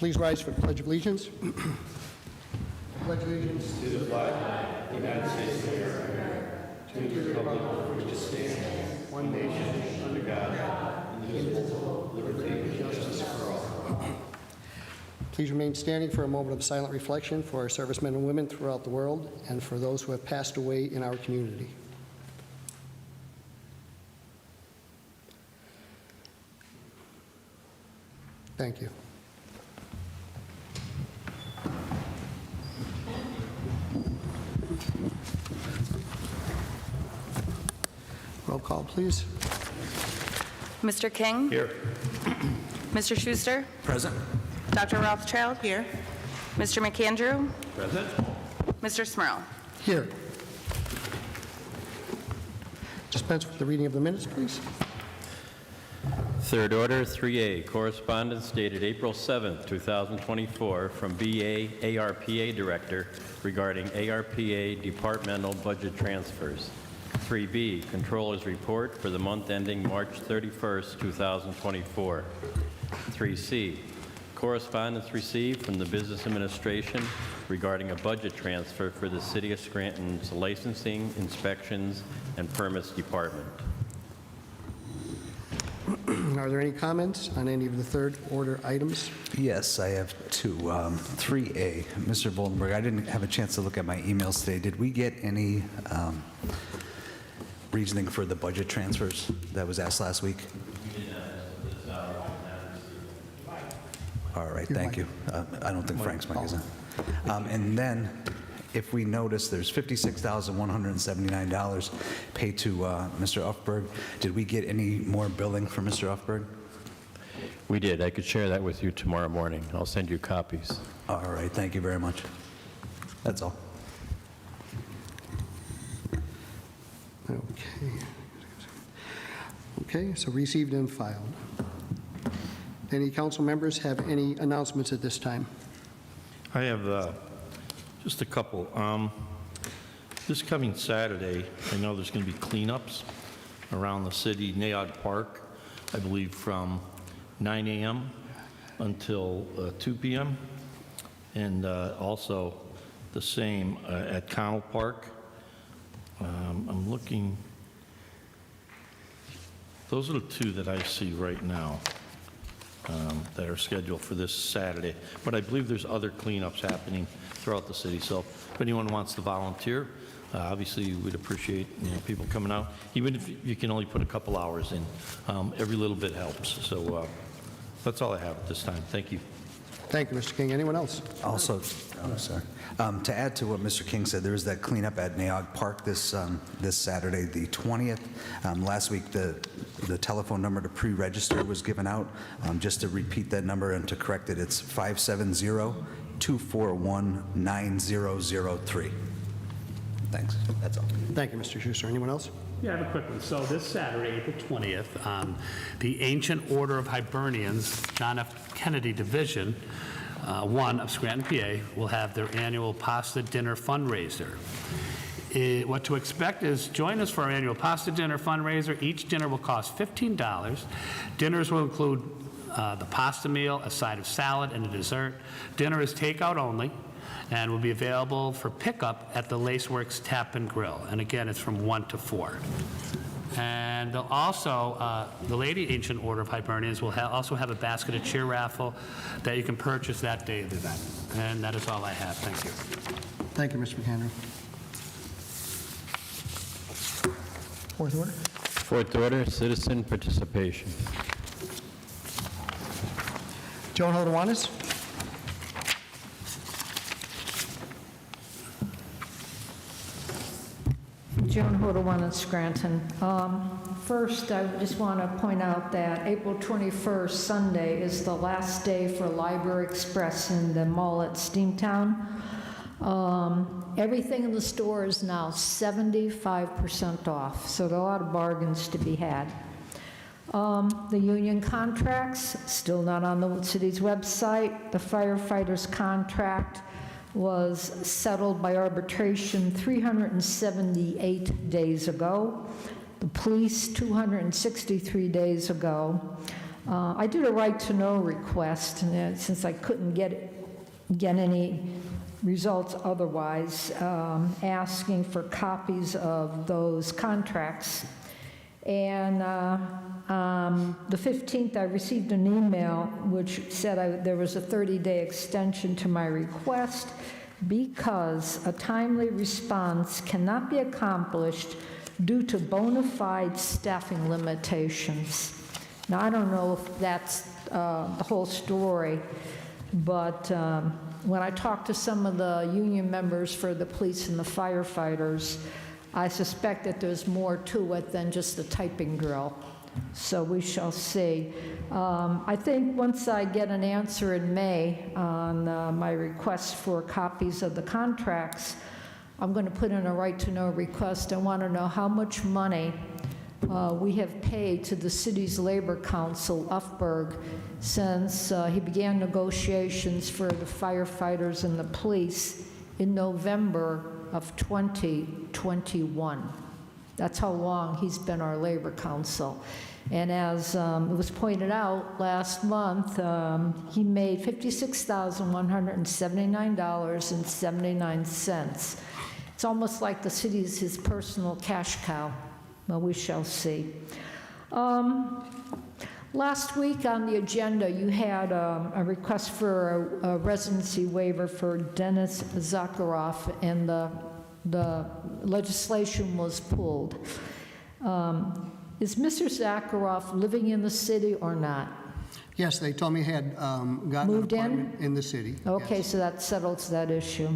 Please rise for the Pledge of Allegiance. Pledge allegiance to the flag of the United States of America, to the republic for which it stands, one nation, under God, indivisible, with liberty and justice for all. Please remain standing for a moment of silent reflection for our servicemen and women throughout the world and for those who have passed away in our community. Thank you. Roll call, please. Mr. King? Here. Mr. Schuster? Present. Dr. Rothchild? Here. Mr. McAndrew? Present. Mr. Smurl? Here. Dispense with the reading of the minutes, please. Third order, 3A, correspondence dated April 7th, 2024, from BA ARPA Director regarding ARPA departmental budget transfers. 3B, Controller's Report for the month ending March 31st, 2024. 3C, correspondence received from the Business Administration regarding a budget transfer for the City of Scranton's Licensing, Inspections, and Permits Department. Are there any comments on any of the third order items? Yes, I have two. 3A, Mr. Voldenberg, I didn't have a chance to look at my emails today. Did we get any reasoning for the budget transfers that was asked last week? All right, thank you. I don't think Frank's mic is on. And then, if we notice, there's $56,179 paid to Mr. Uffberg. Did we get any more billing for Mr. Uffberg? We did. I could share that with you tomorrow morning. I'll send you copies. All right, thank you very much. That's all. Okay, so received and filed. Any council members have any announcements at this time? I have just a couple. This coming Saturday, I know there's going to be cleanups around the city, Nayod Park, I believe from 9 a.m. until 2 p.m. And also the same at Connell Park. I'm looking, those are the two that I see right now that are scheduled for this Saturday. But I believe there's other cleanups happening throughout the city. So if anyone wants to volunteer, obviously we'd appreciate people coming out. Even if you can only put a couple hours in, every little bit helps. So that's all I have at this time. Thank you. Thank you, Mr. King. Anyone else? Also, sorry. To add to what Mr. King said, there is that cleanup at Nayog Park this Saturday, the 20th. Last week, the telephone number to pre-register was given out. Just to repeat that number and to correct it, it's 570-241-9003. Thanks. That's all. Thank you, Mr. Schuster. Anyone else? Yeah, I have a quick one. So this Saturday, April 20th, the Ancient Order of Hibernians, John F. Kennedy Division 1 of Scranton, PA, will have their annual pasta dinner fundraiser. What to expect is join us for our annual pasta dinner fundraiser. Each dinner will cost $15. Dinners will include the pasta meal, a side of salad, and a dessert. Dinner is takeout only and will be available for pickup at the Laceworks Tap and Grill. And again, it's from 1 to 4. And they'll also, the Lady Ancient Order of Hibernians will also have a basket of cheer raffle that you can purchase that day of the event. And that is all I have. Thank you. Thank you, Mr. McAndrew. Fourth order? Fourth order, citizen participation. Joan Hodowanis? Joan Hodowanis, Scranton. First, I just want to point out that April 21st, Sunday, is the last day for Library Express in the mall at Steamtown. Everything in the store is now 75% off, so there are a lot of bargains to be had. The union contracts, still not on the city's website. The firefighters' contract was settled by arbitration 378 days ago. The police 263 days ago. I did a right-to-know request, and since I couldn't get any results otherwise, asking for copies of those contracts. And the 15th, I received an email which said there was a 30-day extension to my request because a timely response cannot be accomplished due to bona fide staffing limitations. Now, I don't know if that's the whole story, but when I talked to some of the union members for the police and the firefighters, I suspect that there's more to it than just the typing drill. So we shall see. I think once I get an answer in May on my request for copies of the contracts, I'm going to put in a right-to-know request. I want to know how much money we have paid to the city's labor council, Ufberg, since he began negotiations for the firefighters and the police in November of 2021. That's how long he's been our labor council. And as it was pointed out last month, he made $56,179.79. It's almost like the city is his personal cash cow. Well, we shall see. Last week on the agenda, you had a request for a residency waiver for Dennis Zakharoff, and the legislation was pulled. Is Mr. Zakharoff living in the city or not? Yes, they told me he had gotten an Moved in? apartment in the city. Okay, Yes. so that settles that issue.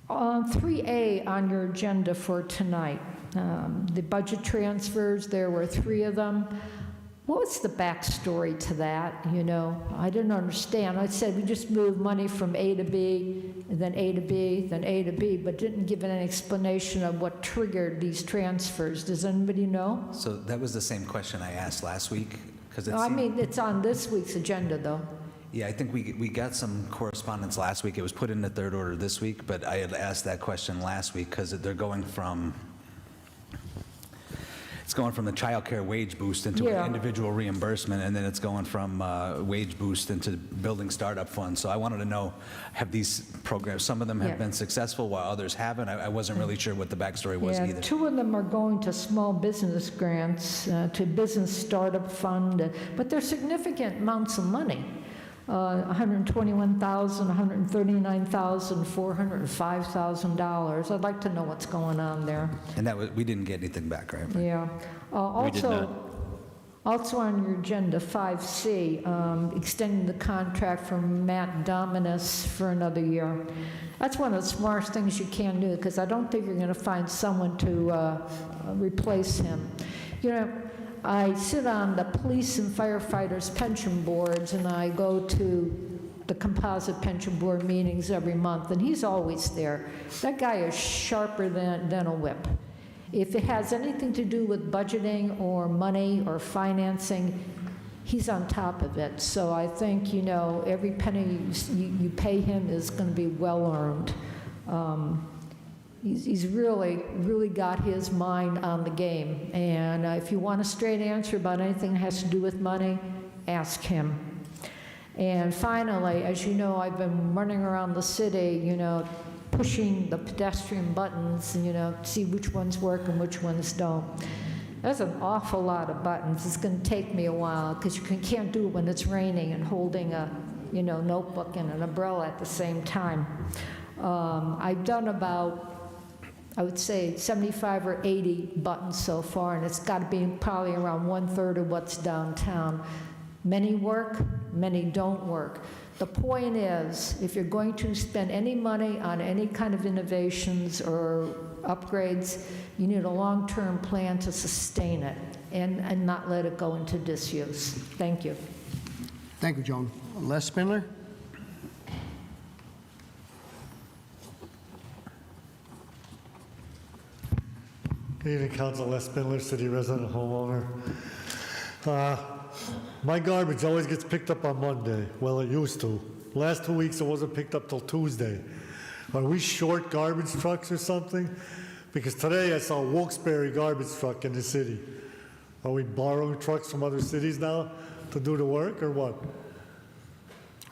3A on your agenda for tonight, the budget transfers, there were 3 of them. What was the backstory to that? You know, I didn't understand. I said we just moved money from A to B, and then A to B, then A to B, but didn't give an explanation of what triggered these transfers. Does anybody know? So that was the same question I asked last week, because it I seemed... mean, it's on this week's agenda, though. Yeah, I think we got some correspondence last week. It was put in the third order this week, but I had asked that question last week because they're going from... It's going from the child care wage boost into Yeah. an individual reimbursement, and then it's going from wage boost into building startup funds. So I wanted to know, have these programs, some of them have Yeah. been successful while others haven't? I wasn't really sure what the backstory was Yeah, either. 2 of them are going to small business grants, to business startup fund, but they're significant amounts of money. $121,000, $139,000, $405,000. I'd like to know what's going on there. And that was, we didn't get anything back, right? Yeah. We did not. Also on your agenda, 5C, extending the contract for Matt Dominus for another year. That's one of the smartest things you can do, because I don't think you're going to find someone to replace him. You know, I sit on the police and firefighters pension boards, and I go to the composite pension board meetings every month, and he's always there. That guy is sharper than a whip. If it has anything to do with budgeting or money or financing, he's on top of it. So I think, you know, every penny you pay him is going to be well earned. He's really got his mind on the game. And if you want a straight answer about anything that has to do with money, ask him. And finally, as you know, I've been running around the city, you know, pushing the pedestrian buttons, you know, see which ones work and which ones don't. There's an awful lot of buttons. It's going to take me a while, because you can't do it when it's raining and holding a, you know, notebook and an umbrella at the same time. I've done about, I would say, 75 or 80 buttons so far, and it's got to be probably around 1/3 of what's downtown. Many work, many don't work. The point is, if you're going to spend any money on any kind of innovations or upgrades, you need a long-term plan to sustain it and not let it go into disuse. Thank you. Thank you, Joan. Les Spindler? Good evening, Council. Les Spindler, city resident, homeowner. My garbage always gets picked up on Monday. Well, it used to. Last 2 weeks, it wasn't picked up till Tuesday. Are we short garbage trucks or something? Because today I saw a Wilkes-Barre garbage truck in the city. Are we borrowing trucks from other cities now to do the work, or what?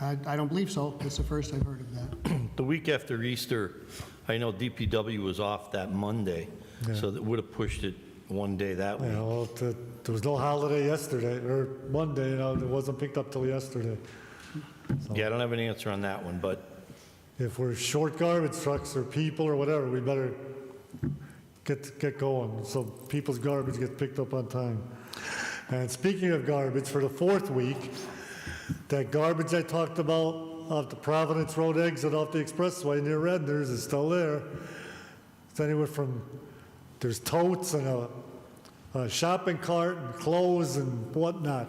I don't believe so. It's the first I've heard of that. The week after Easter, I know DPW was off that Monday, so that would have pushed it one day that week. Yeah, well, there was no holiday yesterday, or Monday, it wasn't picked up till yesterday. Yeah, I don't have an answer on that one, but If we're short garbage trucks or people or whatever, we better get going, so people's garbage gets picked up on time. And speaking of garbage, for the fourth week, that garbage I talked about off the Providence Road exit off the expressway near Redner's is still there. It's anywhere from, there's totes and a shopping cart and clothes and whatnot.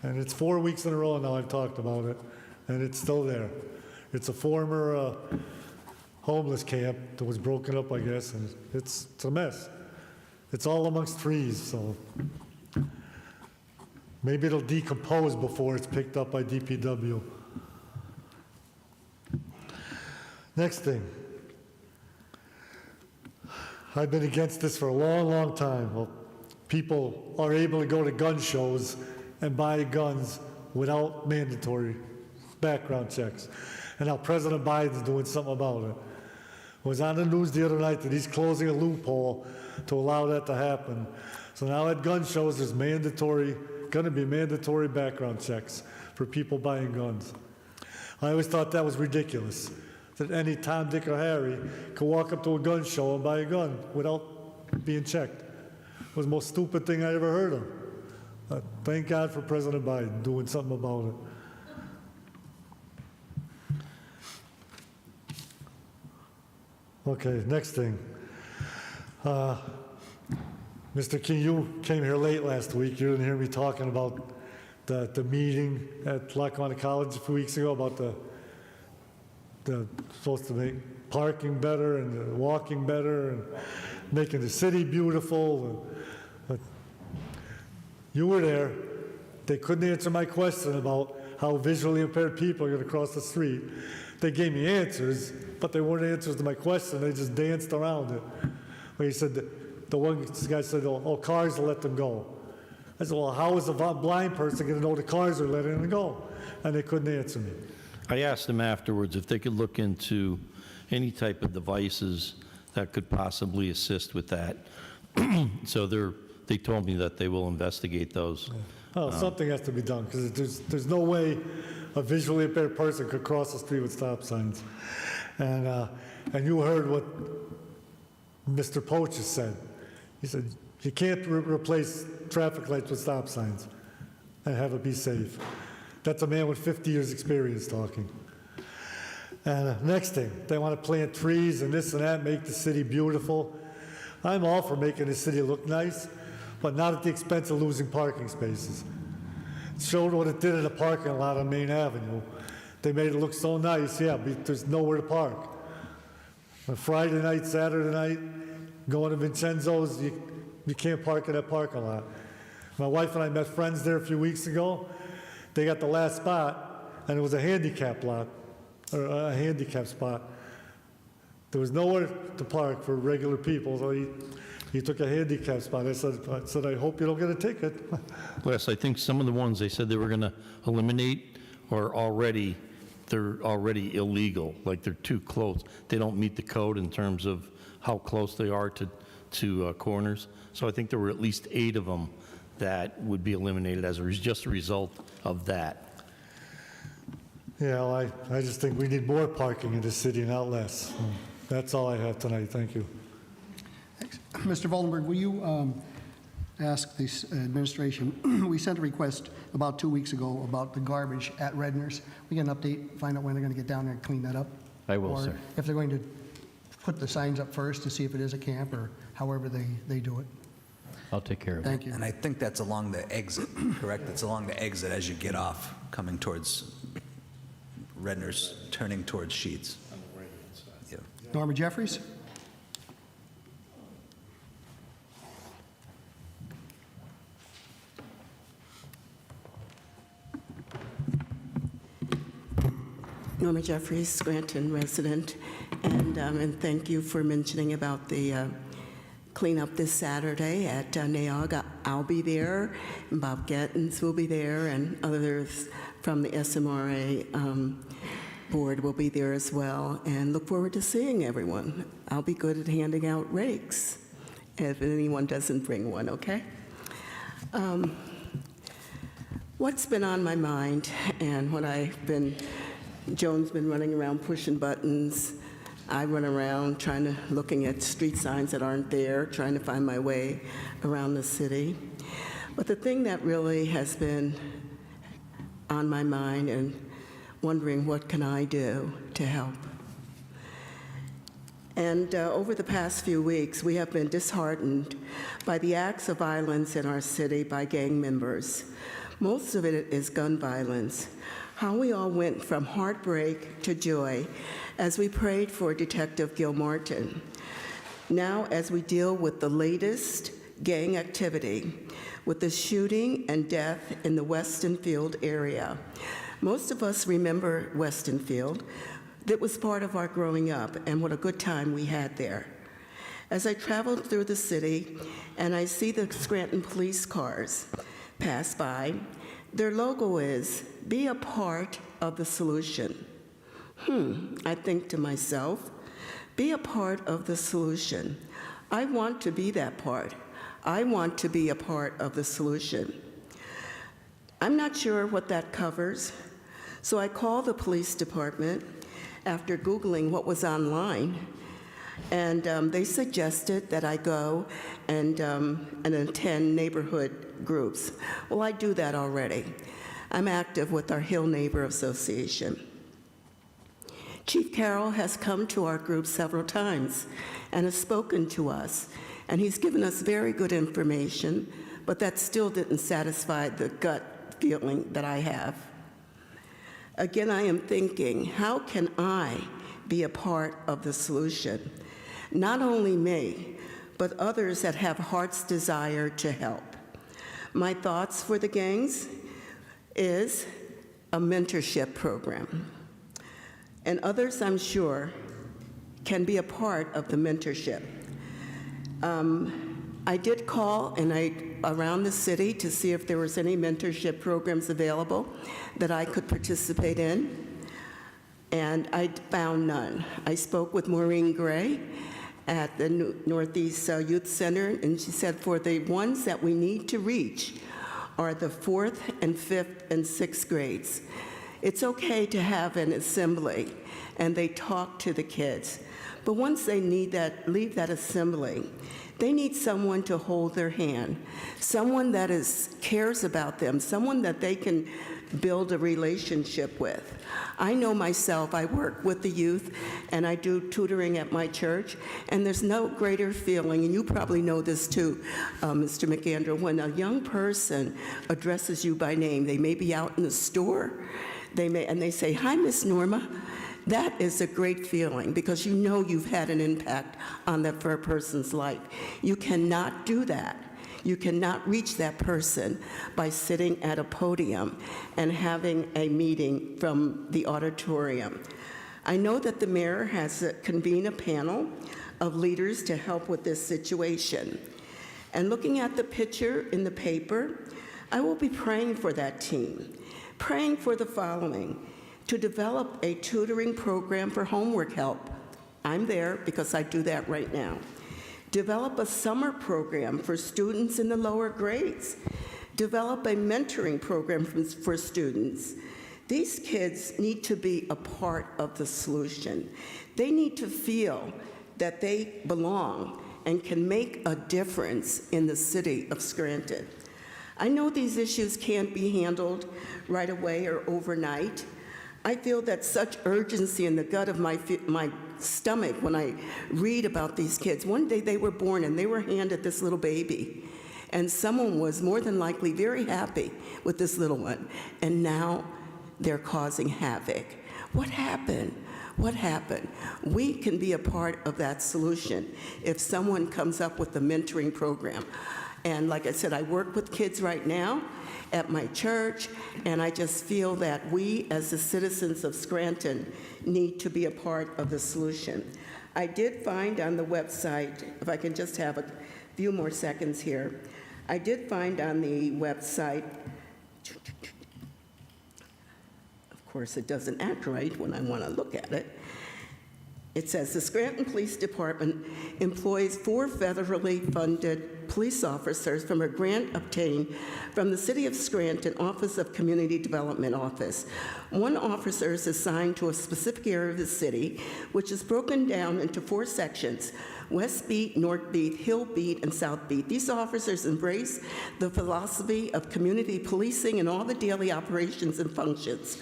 And it's 4 weeks in a row now I've talked about it, and it's still there. It's a former homeless camp that was broken up, I guess, and it's a mess. It's all amongst trees, so maybe it'll decompose before it's picked up by DPW. Next thing. I've been against this for a long, long time. Well, people are able to go to gun shows and buy guns without mandatory background checks. And now President Biden's doing something about it. It was on the news the other night that he's closing a loophole to allow that to happen. So now at gun shows, there's going to be mandatory background checks for people buying guns. I always thought that was ridiculous, that any Tom, Dick, or Harry could walk up to a gun show and buy a gun without being checked. It was the most stupid thing I ever heard of. Thank God for President Biden doing something about it. Okay, next thing. Mr. King, you came here late last week. You didn't hear me talking about the meeting at Lackawanna College a few weeks ago about the supposed to make parking better and walking better and making the city beautiful. But you were there. They couldn't answer my question about how visually impaired people are going to cross the street. They gave me answers, but they weren't answers to my question. They just danced around it. Well, he said, the one guy said, oh, cars will let them go. I said, well, how is a blind person going to know the cars are letting them go? And they couldn't answer me. I asked them afterwards if they could look into any type of devices that could possibly assist with that. So they told me that they will investigate those. Oh, something has to be done, because there's no way a visually impaired person could cross the street with stop signs. And you heard what Mr. Poach has said. He said, you can't replace traffic lights with stop signs and have it be safe. That's a man with 50 years experience talking. And next thing, they want to plant trees and this and that, make the city beautiful. I'm all for making the city look nice, but not at the expense of losing parking spaces. It showed what it did in the parking lot on Main Avenue. They made it look so nice, yeah, but there's nowhere to park. On Friday night, Saturday night, going to Vincenzo's, you can't park in that parking lot. My wife and I met friends there a few weeks ago. They got the last spot, and it was a handicap lot, or a handicap spot. There was nowhere to park for regular people, so he took a handicap spot. I said, I hope you don't get a ticket. Les, I think some of the ones they said they were going to eliminate are they're already illegal, like they're too close. They don't meet the code in terms of how close they are to corners. So I think there were at least 8 of them that would be eliminated as just a result of that. Yeah, well, I just think we need more parking in the city, not less. That's all I have tonight. Thank you. Thanks. Mr. Voldenberg, will you ask the administration, we sent a request about 2 weeks ago about the garbage at Redner's. We get an update, find out when they're going to get down there and clean that up? I will, or sir. If they're going to put the signs up first to see if it is a camp or however they do it. I'll take care of it. Thank you. And I think that's along the exit, correct? It's along the exit as you get off, coming towards Redner's, turning towards Sheets. Yeah. Norma Jeffries? Norma Jeffries, Scranton resident, and thank you for mentioning about the cleanup this Saturday at NAOG. I'll be there, and Bob Gettins will be there, and others from the SMRA board will be there as well, and look forward to seeing everyone. I'll be good at handing out rakes if anyone doesn't bring one, okay? What's been on my mind and what Joan's been running around pushing buttons. I run around looking at street signs that aren't there, trying to find my way around the city. But the thing that really has been on my mind and wondering what can I do to help. And over the past few weeks, we have been disheartened by the acts of violence in our city by gang members. Most of it is gun violence. How we all went from heartbreak to joy as we prayed for Detective Gil Martin. Now, as we deal with the latest gang activity, with the shooting and death in the Westonfield area. Most of us remember Westonfield. That was part of our growing up, and what a good time we had there. As I traveled through the city and I see the Scranton police cars pass by, their logo is, "Be a part of the solution." I think to myself, be a part of the solution. I want to be that part. I want to be a part of the solution. I'm not sure what that covers, so I called the police department after Googling what was online, and they suggested that I go and attend neighborhood groups. Well, I do that already. I'm active with our Hill Neighbor Association. Chief Carroll has come to our group several times and has spoken to us, and he's given us very good information, but that still didn't satisfy the gut feeling that I have. Again, I am thinking, how can I be a part of the solution? Not only me, but others that have heart's desire to help. My thoughts for the gangs is a mentorship program. And others, I'm sure, can be a part of the mentorship. I did call around the city to see if there was any mentorship programs available that I could participate in, and I found none. I spoke with Maureen Gray at the Northeast Youth Center, and she said for the ones that we need to reach are the 4th and 5th and 6th grades. It's okay to have an assembly, and they talk to the kids. But once they leave that assembly, they need someone to hold their hand, someone that cares about them, someone that they can build a relationship with. I know myself, I work with the youth, and I do tutoring at my church, and there's no greater feeling, and you probably know this too, Mr. McAndrew, when a young person addresses you by name. They may be out in the store, and they say, "Hi, Miss Norma." That is a great feeling because you know you've had an impact on that person's life. You cannot do that. You cannot reach that person by sitting at a podium and having a meeting from the auditorium. I know that the mayor has convened a panel of leaders to help with this situation. And looking at the picture in the paper, I will be praying for that team, praying for the following: to develop a tutoring program for homework help. I'm there because I do that right now. Develop a summer program for students in the lower grades. Develop a mentoring program for students. These kids need to be a part of the solution. They need to feel that they belong and can make a difference in the city of Scranton. I know these issues can't be handled right away or overnight. I feel that such urgency in the gut of my stomach when I read about these kids. One day they were born and they were handed this little baby, and someone was more than likely very happy with this little one, and now they're causing havoc. What happened? What happened? We can be a part of that solution if someone comes up with a mentoring program. And like I said, I work with kids right now at my church, and I just feel that we, as the citizens of Scranton, need to be a part of the solution. I did find on the website, if I can just have a few more seconds here, I did find on the website, of course, it doesn't act right when I want to look at it. It says, the Scranton Police Department employs 4 federally funded police officers from a grant obtained from the City of Scranton Office of Community Development Office. 1 officer is assigned to a specific area of the city, which is broken down into 4 sections: West Beat, North Beat, Hill Beat, and South Beat. These officers embrace the philosophy of community policing in all the daily operations and functions.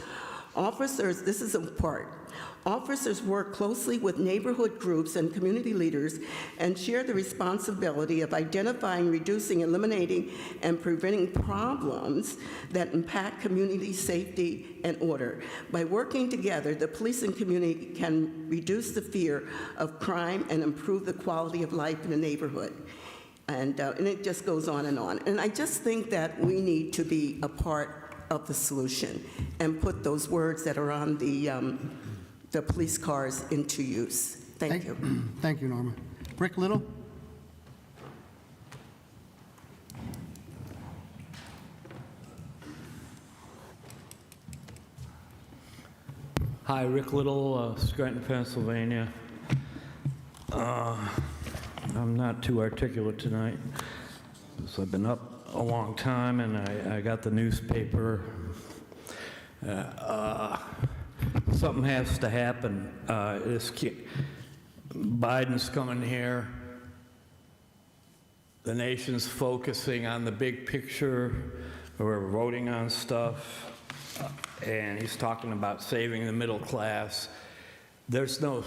Officers, this is a part. Officers work closely with neighborhood groups and community leaders and share the responsibility of identifying, reducing, eliminating, and preventing problems that impact community safety and order. By working together, the policing community can reduce the fear of crime and improve the quality of life in the neighborhood. And it just goes on. And I just think that we need to be a part of the solution and put those words that are on the police cars into use. Thank you. Thank you, Norma. Rick Little? Hi, Rick Little, Scranton, Pennsylvania. I'm not too articulate tonight, because I've been up a long time and I got the newspaper. Something has to happen. Biden's coming here. The nation's focusing on the big picture. We're voting on stuff. And he's talking about saving the middle class. There's no...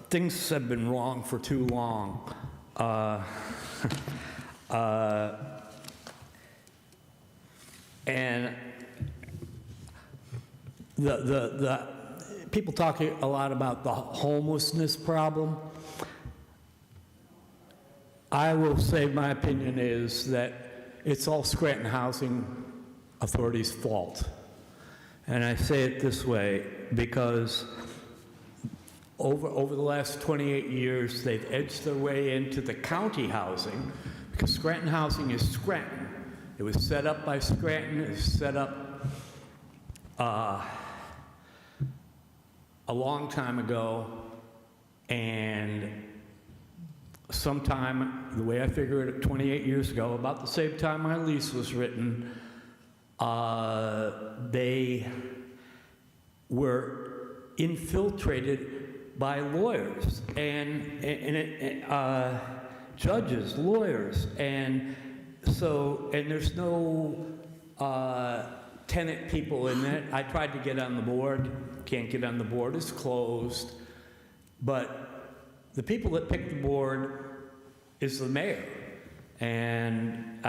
things have been wrong for too long. And the people talk a lot about the homelessness problem. I will say my opinion is that it's all Scranton Housing Authority's fault. And I say it this way because over the last 28 years, they've edged their way into the county housing, because Scranton Housing is Scranton. It was set up by Scranton. It was set up a long time ago, and sometime, the way I figure it, 28 years ago, about the same time my lease was written, they were infiltrated by lawyers and judges, lawyers, and there's no tenant people in it. I tried to get on the board, can't get on the board, it's closed. But the people that pick the board is the mayor. And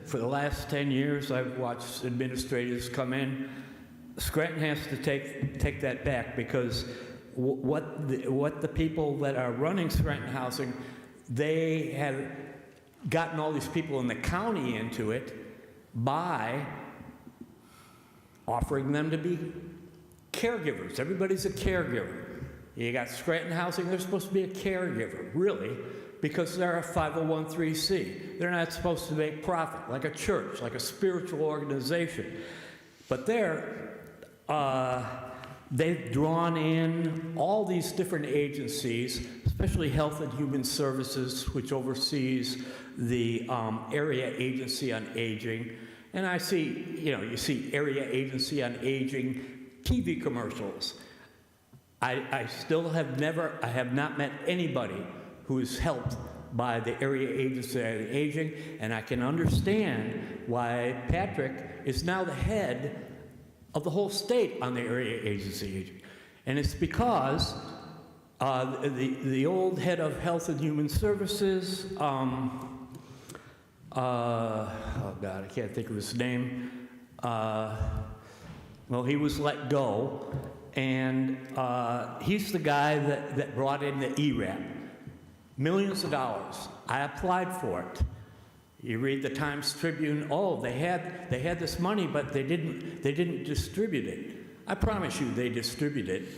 for the last 10 years, I've watched administrators come in. Scranton has to take that back, because what the people that are running Scranton Housing, they have gotten all these people in the county into it by offering them to be caregivers. Everybody's a caregiver. You got Scranton Housing, they're supposed to be a caregiver, really, because they're a 501(c)(3). They're not supposed to make profit, like a church, like a spiritual organization. But they've drawn in all these different agencies, especially Health and Human Services, which oversees the Area Agency on Aging. And I see, you see Area Agency on Aging TV commercials. I have not met anybody who is helped by the Area Agency on Aging, and I can understand why Patrick is now the head of the whole state on the Area Agency Aging. And it's because the old head of Health and Human Services, oh God, I can't think of his name. Well, he was let go, and he's the guy that brought in the ERAP. Millions of dollars. I applied for it. You read the Times Tribune, they had this money, but they didn't distribute it. I promise you they distributed it.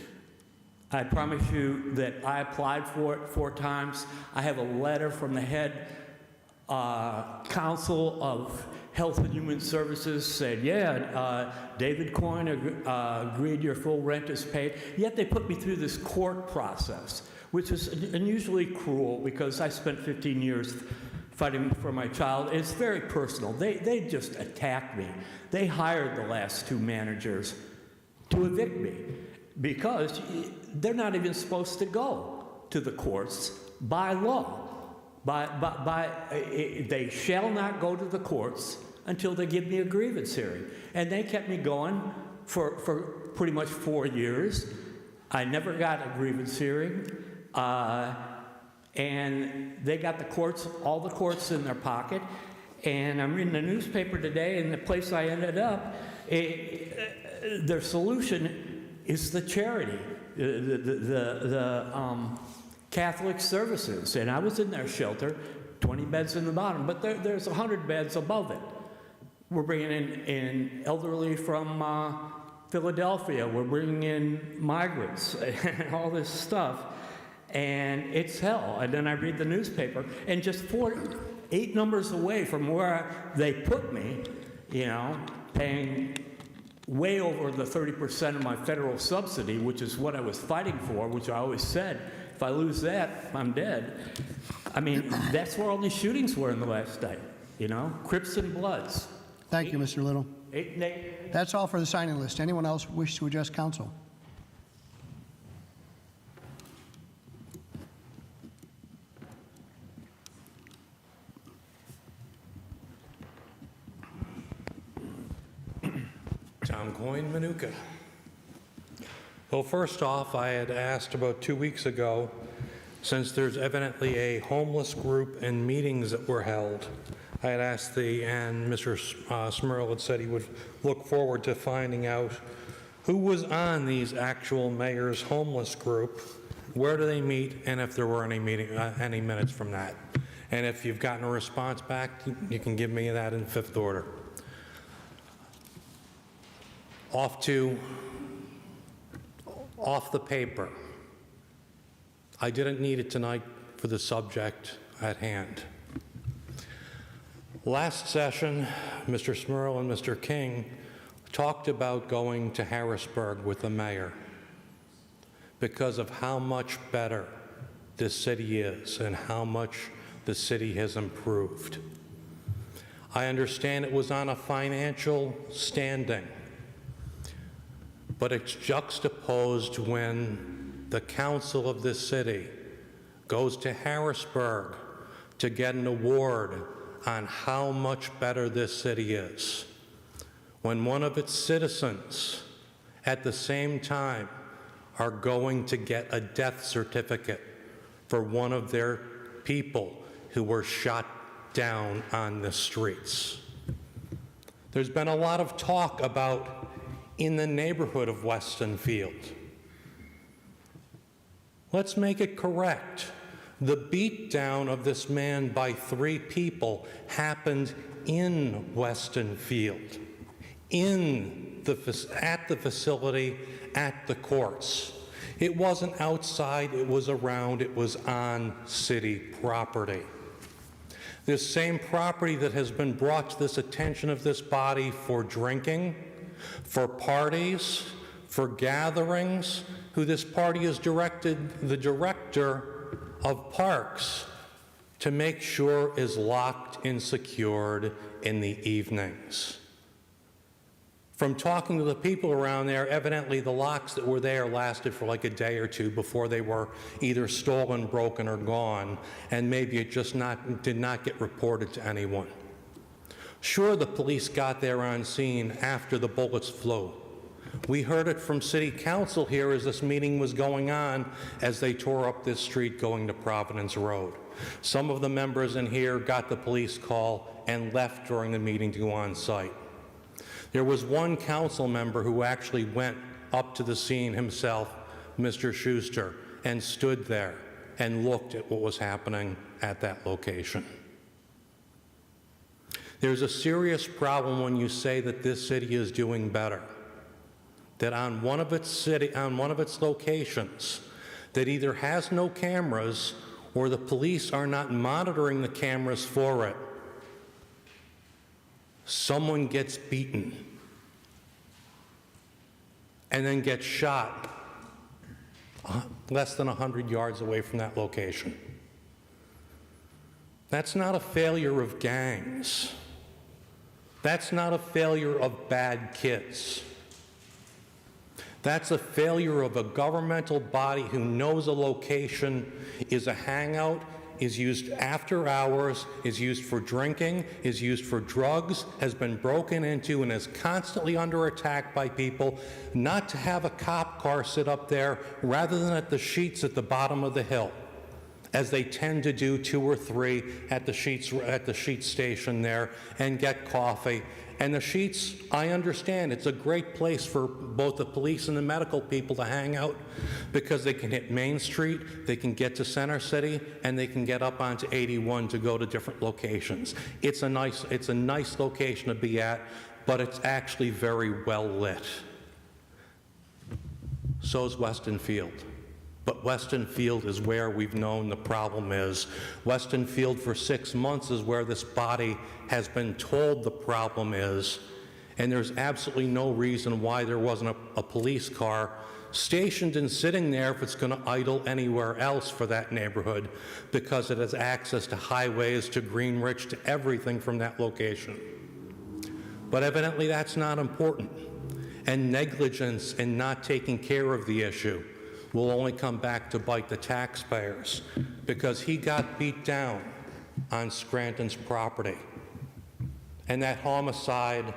I promise you that I applied for it 4 times. I have a letter from the head counsel of Health and Human Services said, yeah, David Coyne agreed your full rent is paid. Yet they put me through this court process, which is unusually cruel because I spent 15 years fighting for my child. It's very personal. They just attacked me. They hired the last 2 managers to evict me because they're not even supposed to go to the courts by law. They shall not go to the courts until they give me a grievance hearing. And they kept me going for pretty much 4 years. I never got a grievance hearing. And they got all the courts in their pocket. And I'm reading the newspaper today, and the place I ended up, their solution is the charity, the Catholic services. And I was in their shelter, 20 beds in the bottom, but there's 100 beds above it. We're bringing in elderly from Philadelphia. We're bringing in migrants and all this stuff. And it's hell. And then I read the newspaper, and just 8 numbers away from where they put me, paying way over the 30% of my federal subsidy, which is what I was fighting for, which I always said, if I lose that, I'm dead. I mean, that's where all these shootings were in the last day, Crips and Bloods. Thank you, Mr. Little. 8 and 8. That's all for the signing list. Anyone else wish to address council? Tom Coyne, Manuka. Well, first off, I had asked about 2 weeks ago, since there's evidently a homeless group and meetings that were held, I had asked and Mr. Smurl had said he would look forward to finding out who was on these actual mayor's homeless group, where do they meet, and if there were any minutes from that. And if you've gotten a response back, you can give me that in 5th order. Off the paper. I didn't need it tonight for the subject at hand. Last session, Mr. Smurl and Mr. King talked about going to Harrisburg with the mayor because of how much better this city is and how much the city has improved. I understand it was on a financial standing, but it's juxtaposed when the council of this city goes to Harrisburg to get an award on how much better this city is, when one of its citizens at the same time are going to get a death certificate for one of their people who were shot down on the streets. There's been a lot of talk about in the neighborhood of Weston Field. Let's make it correct. The beatdown of this man by 3 people happened in Weston Field, at the facility, at the courts. It wasn't outside, it was around, it was on city property. This same property that has been brought to this attention of this body for drinking, for parties, for gatherings, who this party has directed the director of parks to make sure is locked and secured in the evenings. From talking to the people around there, evidently the locks that were there lasted for like a day or 2 before they were either stolen, broken, or gone, and maybe it just did not get reported to anyone. Sure, the police got there on scene after the bullets flew. We heard it from City Council here as this meeting was going on as they tore up this street going to Providence Road. Some of the members in here got the police call and left during the meeting to go on site. There was one council member who actually went up to the scene himself, Mr. Schuster, and stood there and looked at what was happening at that location. There's a serious problem when you say that this city is doing better. that on one of its locations that either has no cameras or the police are not monitoring the cameras for it, someone gets beaten and then gets shot less than 100 yards away from that location. That's not a failure of gangs. That's not a failure of bad kids. That's a failure of a governmental body who knows a location is a hangout, is used after hours, is used for drinking, is used for drugs, has been broken into, and is constantly under attack by people, not to have a cop car sit up there rather than at the sheets at the bottom of the hill, as they tend to do 2 or 3 at the sheets station there and get coffee. And the sheets, I understand, it's a great place for both the police and the medical people to hang out because they can hit Main Street, they can get to Center City, and they can get up onto 81 to go to different locations. It's a nice location to be at, but it's actually very well lit. So is Weston Field. But Weston Field is where we've known the problem is. Weston Field for 6 months is where this body has been told the problem is, and there's absolutely no reason why there wasn't a police car stationed and sitting there if it's going to idle anywhere else for that neighborhood, because it has access to highways, to Greenwich, to everything from that location. But evidently that's not important, and negligence in not taking care of the issue will only come back to bite the taxpayers, because he got beat down on Scranton's property. And that homicide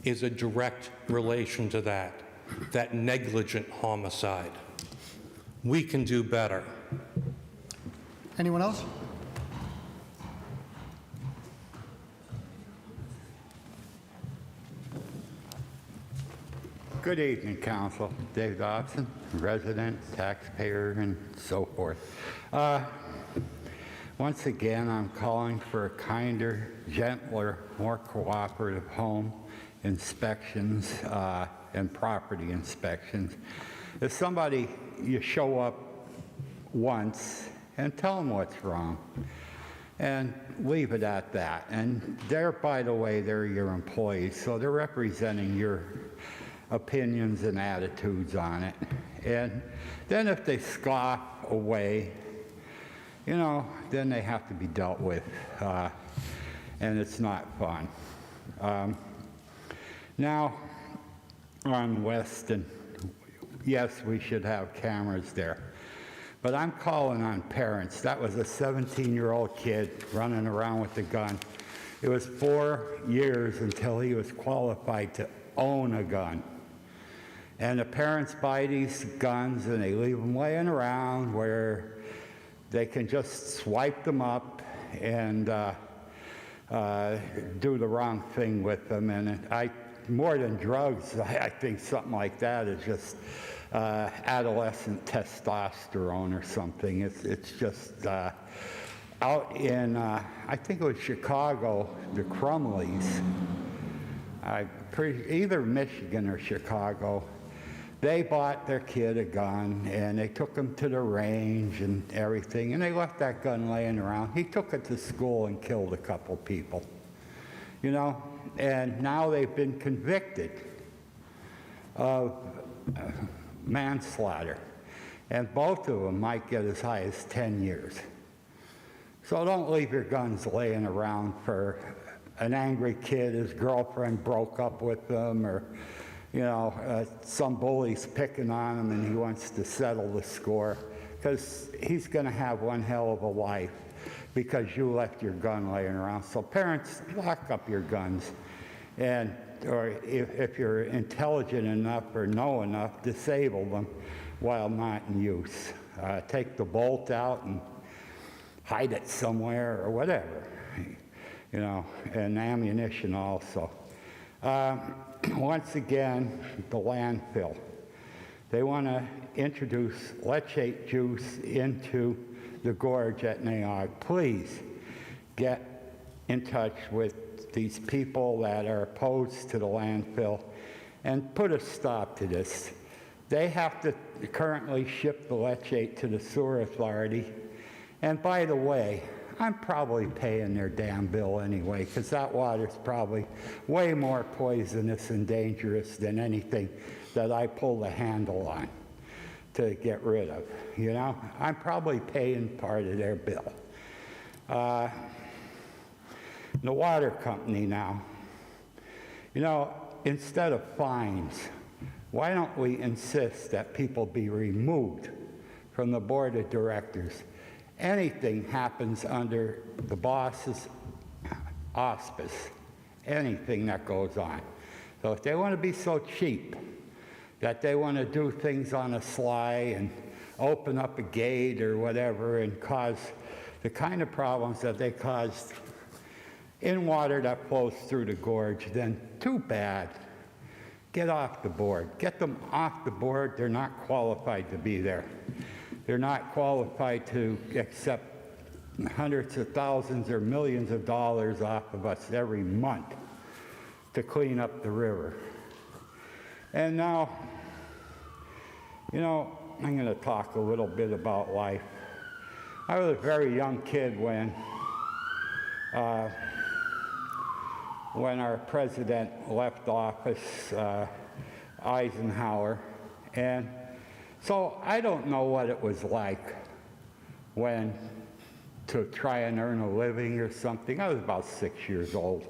is a direct relation to that negligent homicide. We can do better. Anyone else? Good evening, Council. Dave Dobson, resident, taxpayer, and so forth. Once again, I'm calling for a kinder, gentler, more cooperative home inspections and property inspections. If somebody, you show up once and tell them what's wrong and leave it at that. And they're, by the way, they're your employees, so they're representing your opinions and attitudes on it. And then if they scoff away, you know, then they have to be dealt with, and it's not fun. Now, on Weston, yes, we should have cameras there, but I'm calling on parents. That was a 17-year-old kid running around with a gun. It was 4 years until he was qualified to own a gun. And the parents buy these guns and they leave them laying around where they can just swipe them up and do the wrong thing with them. And more than drugs, I think something like that is just adolescent testosterone or something. It's just out in, I think it was Chicago, the Crumleys, either Michigan or Chicago. They bought their kid a gun, and they took him to the range and everything, and they left that gun laying around. He took it to school and killed a couple people, you know? And now they've been convicted of manslaughter, and both of them might get as high as 10 years. So don't leave your guns laying around for an angry kid, his girlfriend broke up with him, or you know, some bully's picking on him and he wants to settle the score, because he's going to have one hell of a life because you left your gun laying around. So parents, lock up your guns, and or if you're intelligent enough or know enough, disable them while not in use. Take the bolt out and hide it somewhere or whatever, you know, and ammunition also. Once again, the landfill. They want to introduce leachate juice into the gorge at Naog. Please get in touch with these people that are opposed to the landfill and put a stop to this. They have to currently ship the leachate to the sewer authority. And by the way, I'm probably paying their damn bill anyway, because that water's probably way more poisonous and dangerous than anything that I pull the handle on to get rid of, you know? I'm probably paying part of their bill. The water company now, you know, instead of fines, why don't we insist that people be removed from the board of directors? Anything happens under the boss's auspice, anything that goes on. So if they want to be so cheap that they want to do things on a sly and open up a gate or whatever and cause the kind of problems that they caused in water that flows through the gorge, then too bad. Get off the board. Get them off the board. They're not qualified to be there. They're not qualified to accept hundreds of thousands or millions of dollars off of us every month to clean up the river. And now, you know, I'm going to talk a little bit about life. I was a very young kid when our president left office, Eisenhower, and so I don't know what it was like when to try and earn a living or something. I was about 6 years old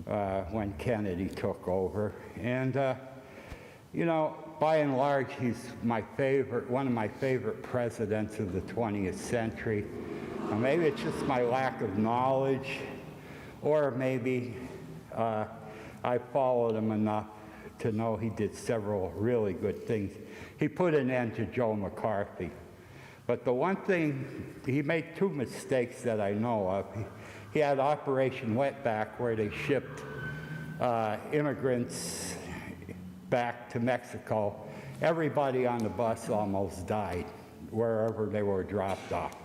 when Kennedy took over, and you know, by and large, he's one of my favorite presidents of the 20th century. Maybe it's just my lack of knowledge, or maybe I followed him enough to know he did several really good things. He put an end to Joe McCarthy. But the one thing, he made two mistakes that I know of. He had Operation Wetback, where they shipped immigrants back to Mexico. Everybody on the bus almost died wherever they were dropped off.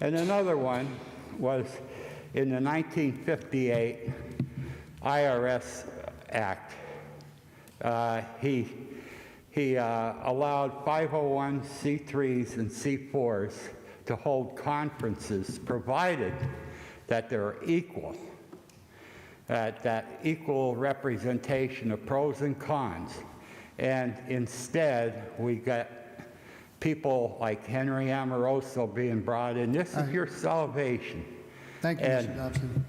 And another one was in the 1958 IRS Act. He allowed 501c3s and C4s to hold conferences, provided that they're equal, that equal representation of pros and cons. And instead, we got people like Henry Amoroso being brought in. This is your salvation. Thank you, Mr. Dobson.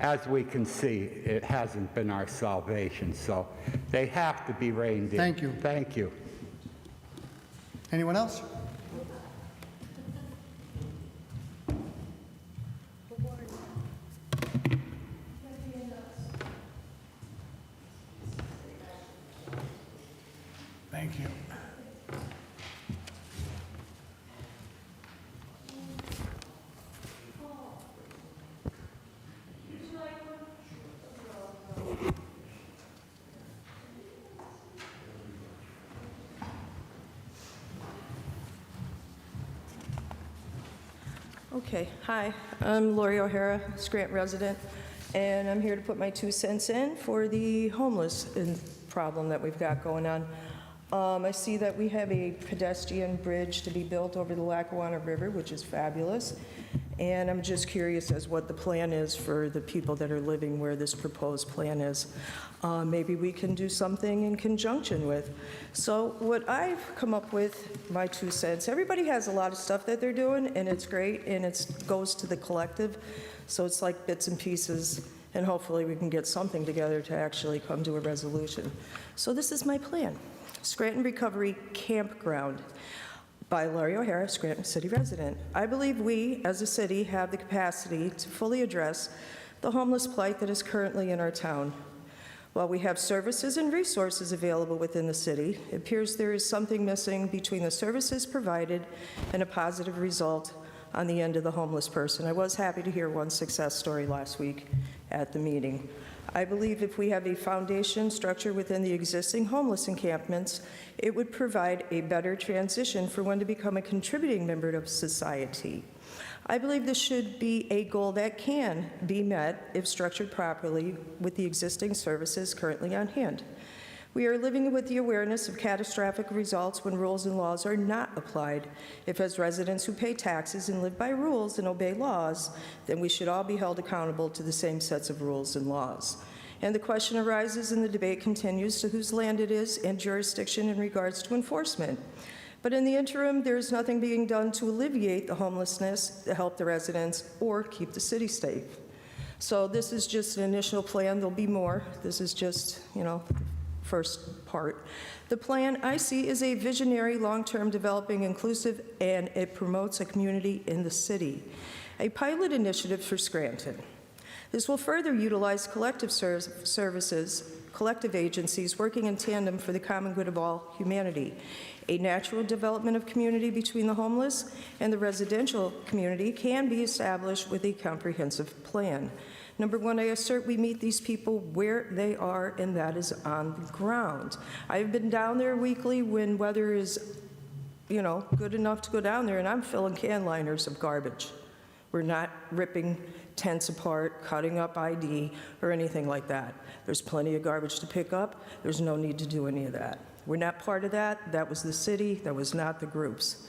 As we can see, it hasn't been our salvation, so they have to be reined in. Thank you. Thank you. Anyone else? Thank you. Okay, hi, I'm Lori O'Hara, Scranton resident, and I'm here to put my 2 cents in for the homeless problem that we've got going on. I see that we have a pedestrian bridge to be built over the Lackawanna River, which is fabulous, and I'm just curious as what the plan is for the people that are living where this proposed plan is. Maybe we can do something in conjunction with. So what I've come up with, my 2 cents, everybody has a lot of stuff that they're doing, and it's great, and it goes to the collective, so it's like bits and pieces, and hopefully we can get something together to actually come to a resolution. So this is my plan. Scranton Recovery Campground by Laurie O'Hara, Scranton City resident. I believe we, as a city, have the capacity to fully address the homeless plight that is currently in our town. While we have services and resources available within the city, it appears there is something missing between the services provided and a positive result on the end of the homeless person. I was happy to hear one success story last week at the meeting. I believe if we have a foundation structure within the existing homeless encampments, it would provide a better transition for one to become a contributing member of society. I believe this should be a goal that can be met if structured properly with the existing services currently on hand. We are living with the awareness of catastrophic results when rules and laws are not applied. If as residents who pay taxes and live by rules and obey laws, then we should all be held accountable to the same sets of rules and laws. And the question arises and the debate continues to whose land it is and jurisdiction in regards to enforcement. But in the interim, there is nothing being done to alleviate the homelessness, to help the residents, or keep the city safe. So this is just an initial plan. There'll be more. This is just, first part. The plan I see is a visionary, long-term, developing, inclusive, and it promotes a community in the city. A pilot initiative for Scranton. This will further utilize collective services, collective agencies working in tandem for the common good of all humanity. A natural development of community between the homeless and the residential community can be established with a comprehensive plan. Number one, I assert we meet these people where they are, and that is on the ground. I've been down there weekly when weather is, good enough to go down there, and I'm filling can liners of garbage. We're not ripping tents apart, cutting up ID, or anything like that. There's plenty of garbage to pick up. There's no need to do any of that. We're not part of that. That was the city. That was not the groups.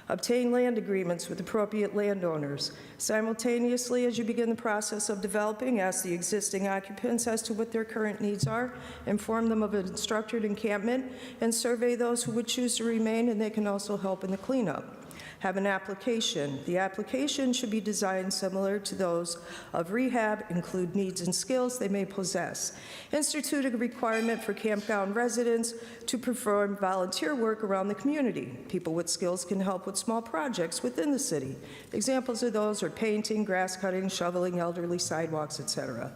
Obtain land agreements with appropriate landowners. Simultaneously, as you begin the process of developing, ask the existing occupants as to what their current needs are, inform them of a structured encampment, and survey those who would choose to remain, and they can also help in the cleanup. Have an application. The application should be designed similar to those of rehab, include needs and skills they may possess. Institute a requirement for campground residents to perform volunteer work around the community. People with skills can help with small projects within the city. Examples of those are painting, grass cutting, shoveling elderly sidewalks, etc.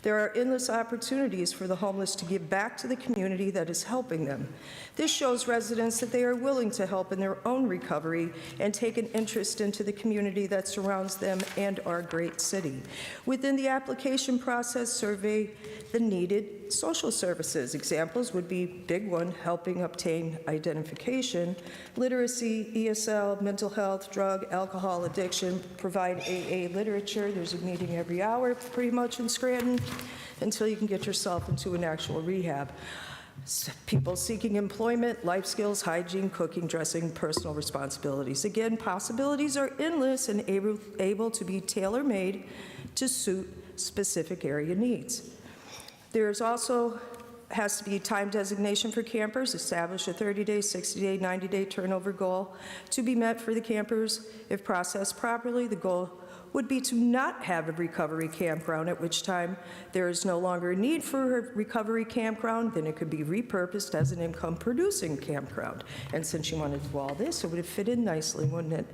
There are endless opportunities for the homeless to give back to the community that is helping them. This shows residents that they are willing to help in their own recovery and take an interest into the community that surrounds them and our great city. Within the application process, survey the needed social services. Examples would be big one, helping obtain identification, literacy, ESL, mental health, drug, alcohol addiction, provide AA literature. There's a meeting every hour pretty much in Scranton until you can get yourself into an actual rehab. People seeking employment, life skills, hygiene, cooking, dressing, personal responsibilities. Again, possibilities are endless and able to be tailor-made to suit specific area needs. There's also has to be time designation for campers, establish a 30-day, 60-day, 90-day turnover goal to be met for the campers. If processed properly, the goal would be to not have a recovery campground, at which time there is no longer a need for a recovery campground, then it could be repurposed as an income-producing campground. And since you wanted to do all this, it would have fit in nicely, wouldn't it?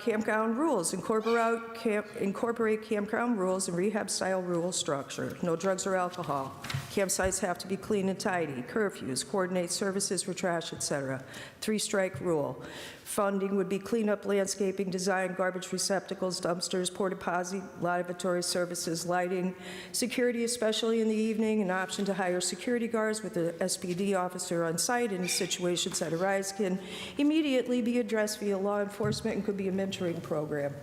Campground rules. Incorporate campground rules and rehab-style rule structure. No drugs or alcohol. Campsites have to be clean and tidy. Curfews. Coordinate services for trash, etc. 3-strike rule. Funding would be cleanup, landscaping, design, garbage receptacles, dumpsters, porta potty, lavatory services, lighting, security, especially in the evening, an option to hire security guards with an SPD officer on site in situations that arise can immediately be addressed via law enforcement and could be a mentoring program.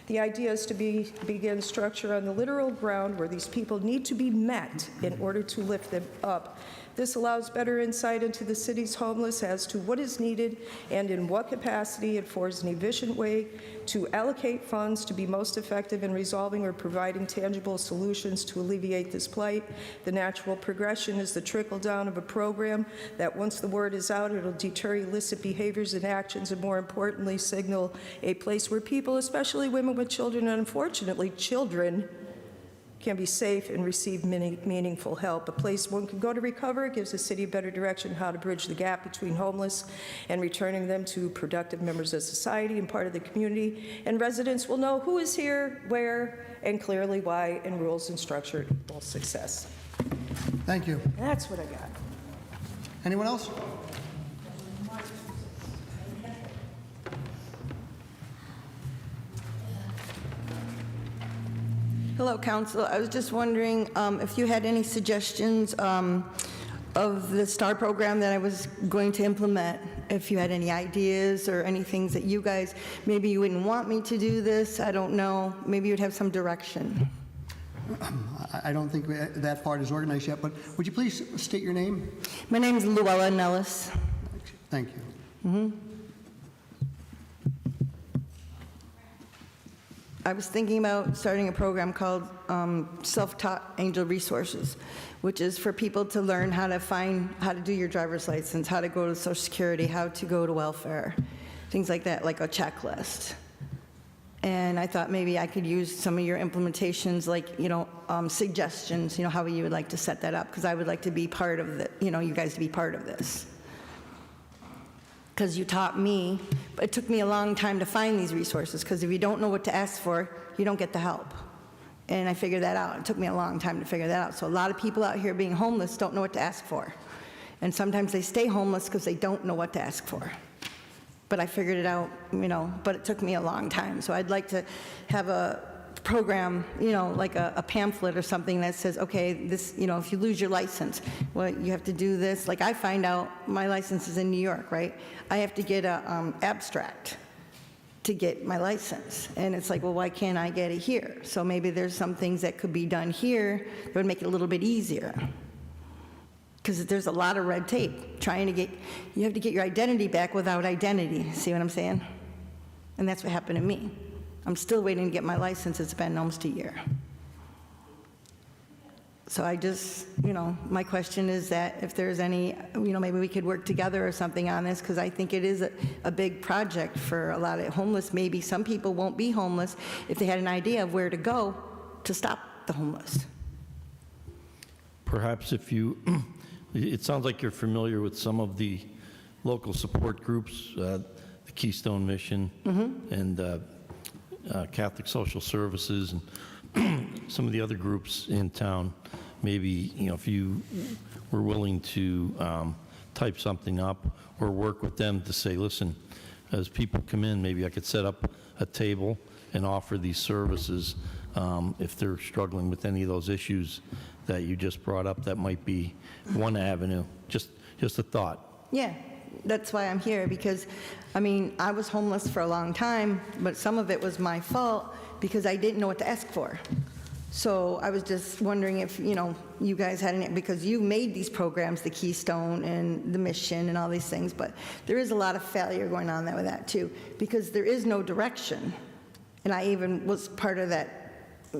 The idea is to begin structure on the literal ground where these people need to be met in order to lift them up. This allows better insight into the city's homeless as to what is needed and in what capacity. It affords an efficient way to allocate funds to be most effective in resolving or providing tangible solutions to alleviate this plight. The natural progression is the trickle down of a program that once the word is out, it'll deter illicit behaviors and actions, and more importantly, signal a place where people, especially women with children, and unfortunately children, can be safe and receive meaningful help. A place one can go to recover. It gives the city a better direction how to bridge the gap between homeless and returning them to productive members of society and part of the community. And residents will know who is here, where, and clearly why, and rules and structure equal success. Thank you. That's what I got. Anyone else? Hello, Council. I was just wondering if you had any suggestions of the STAR program that I was going to implement, if you had any ideas or any things that you guys, maybe you wouldn't want me to do this, I don't know, maybe you'd have some direction. I don't think that part is organized yet, but would you please state your name? My name is Luella Nellis. Thank you. I was thinking about starting a program called Self-Taught Angel Resources, which is for people to learn how to do your driver's license, how to go to Social Security, how to go to welfare, things like that, like a checklist. And I thought maybe I could use some of your implementations, like, suggestions, how you would like to set that up, because I would like to be part of the, you guys to be part of this. Because you taught me, but it took me a long time to find these resources, because if you don't know what to ask for, you don't get the help. And I figured that out. It took me a long time to figure that out. So a lot of people out here being homeless don't know what to ask for. And sometimes they stay homeless because they don't know what to ask for. But I figured it out, but it took me a long time. So I'd like to have a program, like a pamphlet or something that says, okay, this, if you lose your license, well, you have to do this. Like I find out my license is in New York, right? I have to get a abstract to get my license. And it's like, well, why can't I get it here? So maybe there's some things that could be done here that would make it a little bit easier. Because there's a lot of red tape you have to get your identity back without identity. See what I'm saying? And that's what happened to me. I'm still waiting to get my license. It's been almost a year. So I just, my question is that if there's any, maybe we could work together or something on this, because I think it is a big project for a lot of homeless. Maybe some people won't be homeless if they had an idea of where to go to stop the homeless. Perhaps if you, it sounds like you're familiar with some of the local support groups, the Keystone Mission and Catholic Social Services and some of the other groups in town. Maybe, if you were willing to type something up or work with them to say, listen, as people come in, maybe I could set up a table and offer these services if they're struggling with any of those issues that you just brought up. That might be one avenue. Just a thought. Yeah, that's why I'm here, because, I was homeless for a long time, but some of it was my fault because I didn't know what to ask for. So I was just wondering if, you guys had any, because you made these programs, the Keystone and the Mission and all these things, but there is a lot of failure going on with that too, because there is no direction. And I even was part of that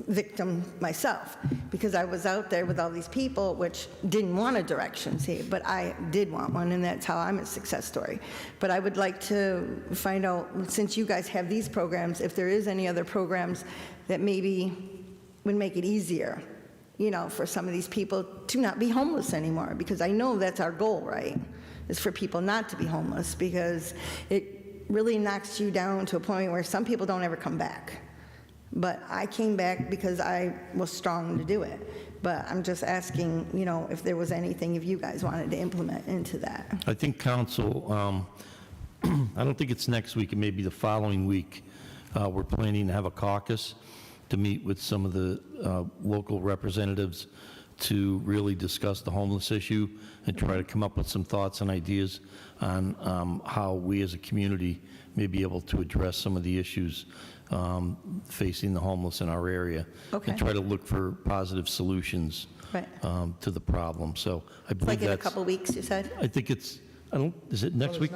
victim myself, because I was out there with all these people which didn't want a direction, see, but I did want one, and that's how I'm a success story. But I would like to find out, since you guys have these programs, if there is any other programs that maybe would make it easier, for some of these people to not be homeless anymore, because I know that's our goal, right, is for people not to be homeless, because it really knocks you down to a point where some people don't ever come back. But I came back because I was strong to do it. But I'm just asking, if there was anything, if you guys wanted to implement into that. I think council, I don't think it's next week, it may be the following week. We're planning to have a caucus to meet with some of the local representatives to really discuss the homeless issue and try to come up with some thoughts and ideas on how we as a community may be able to address some of the issues facing the homeless in our area. Okay. And try to look for positive solutions to the problem. So I believe Like in a that's, couple weeks, you said? I think it's, is it next week?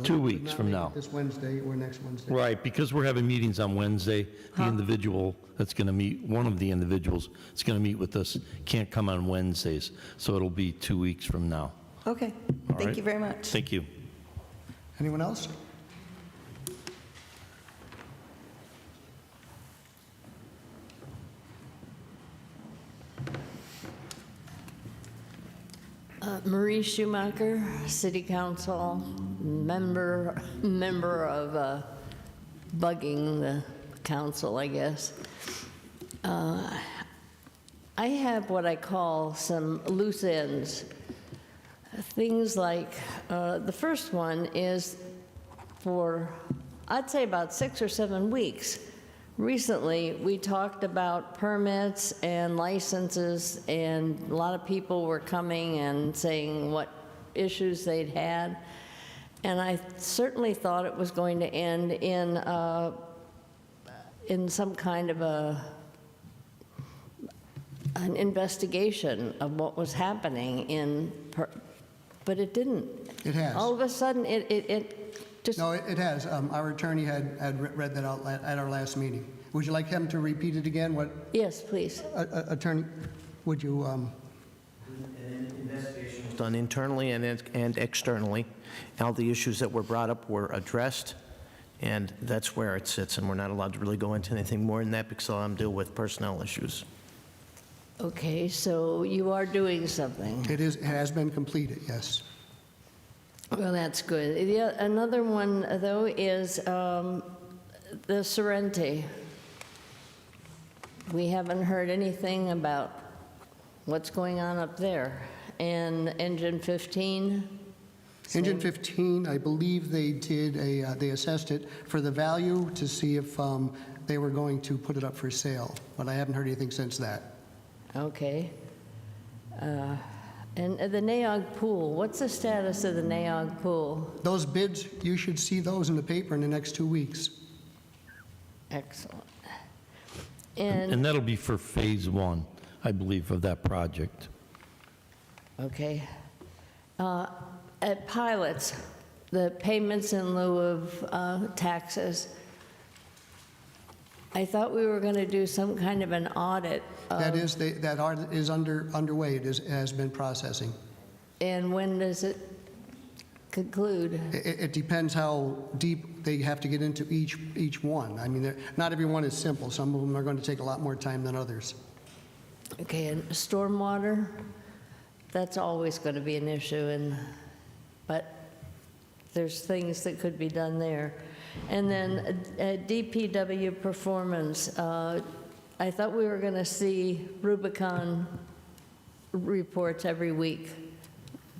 2 weeks from now. This Wednesday or next Wednesday. Right, because we're having meetings on Wednesday, the individual that's going to meet, one of the individuals that's going to meet with us can't come on Wednesdays, so it'll be 2 weeks from now. Okay, All thank right? you very much. Thank you. Anyone else? Marie Schumacher, City Council, member of bugging the council, I guess. I have what I call some loose ends. Things like, the first one is for, I'd say about 6 or 7 weeks, recently, we talked about permits and licenses, and a lot of people were coming and saying what issues they'd had. And I certainly thought it was going to end in some kind of an investigation of what was happening but it didn't. It has. All of a sudden, it just... No, it has. Our attorney had read that out at our last meeting. Would you like him to repeat it again? What? Yes, please. Attorney, would you... An investigation was done internally and externally. All the issues that were brought up were addressed, and that's where it sits, and we're not allowed to really go into anything more than that because I'm dealing with personnel issues. Okay, so you are doing something. It has been completed, yes. Well, that's good. Another one, though, is the Sorrento. We haven't heard anything about what's going on up there. And Engine 15? Engine 15, I believe they did they assessed it for the value to see if they were going to put it up for sale, but I haven't heard anything since that. Okay. And the NAOG pool, what's the status of the NAOG pool? Those bids, you should see those in the paper in the next 2 weeks. Excellent. And that'll be for phase 1, I believe, of that project. Okay. At pilots, the payments in lieu of taxes, I thought we were going to do some kind of an audit. That audit is underway. It has been processing. And when does it conclude? It depends how deep they have to get into each one. I mean, not every one is simple. Some of them are going to take a lot more time than others. Okay, and stormwater, that's always going to be an issue, but there's things that could be done there. And then DPW performance, I thought we were going to see Rubicon reports every week.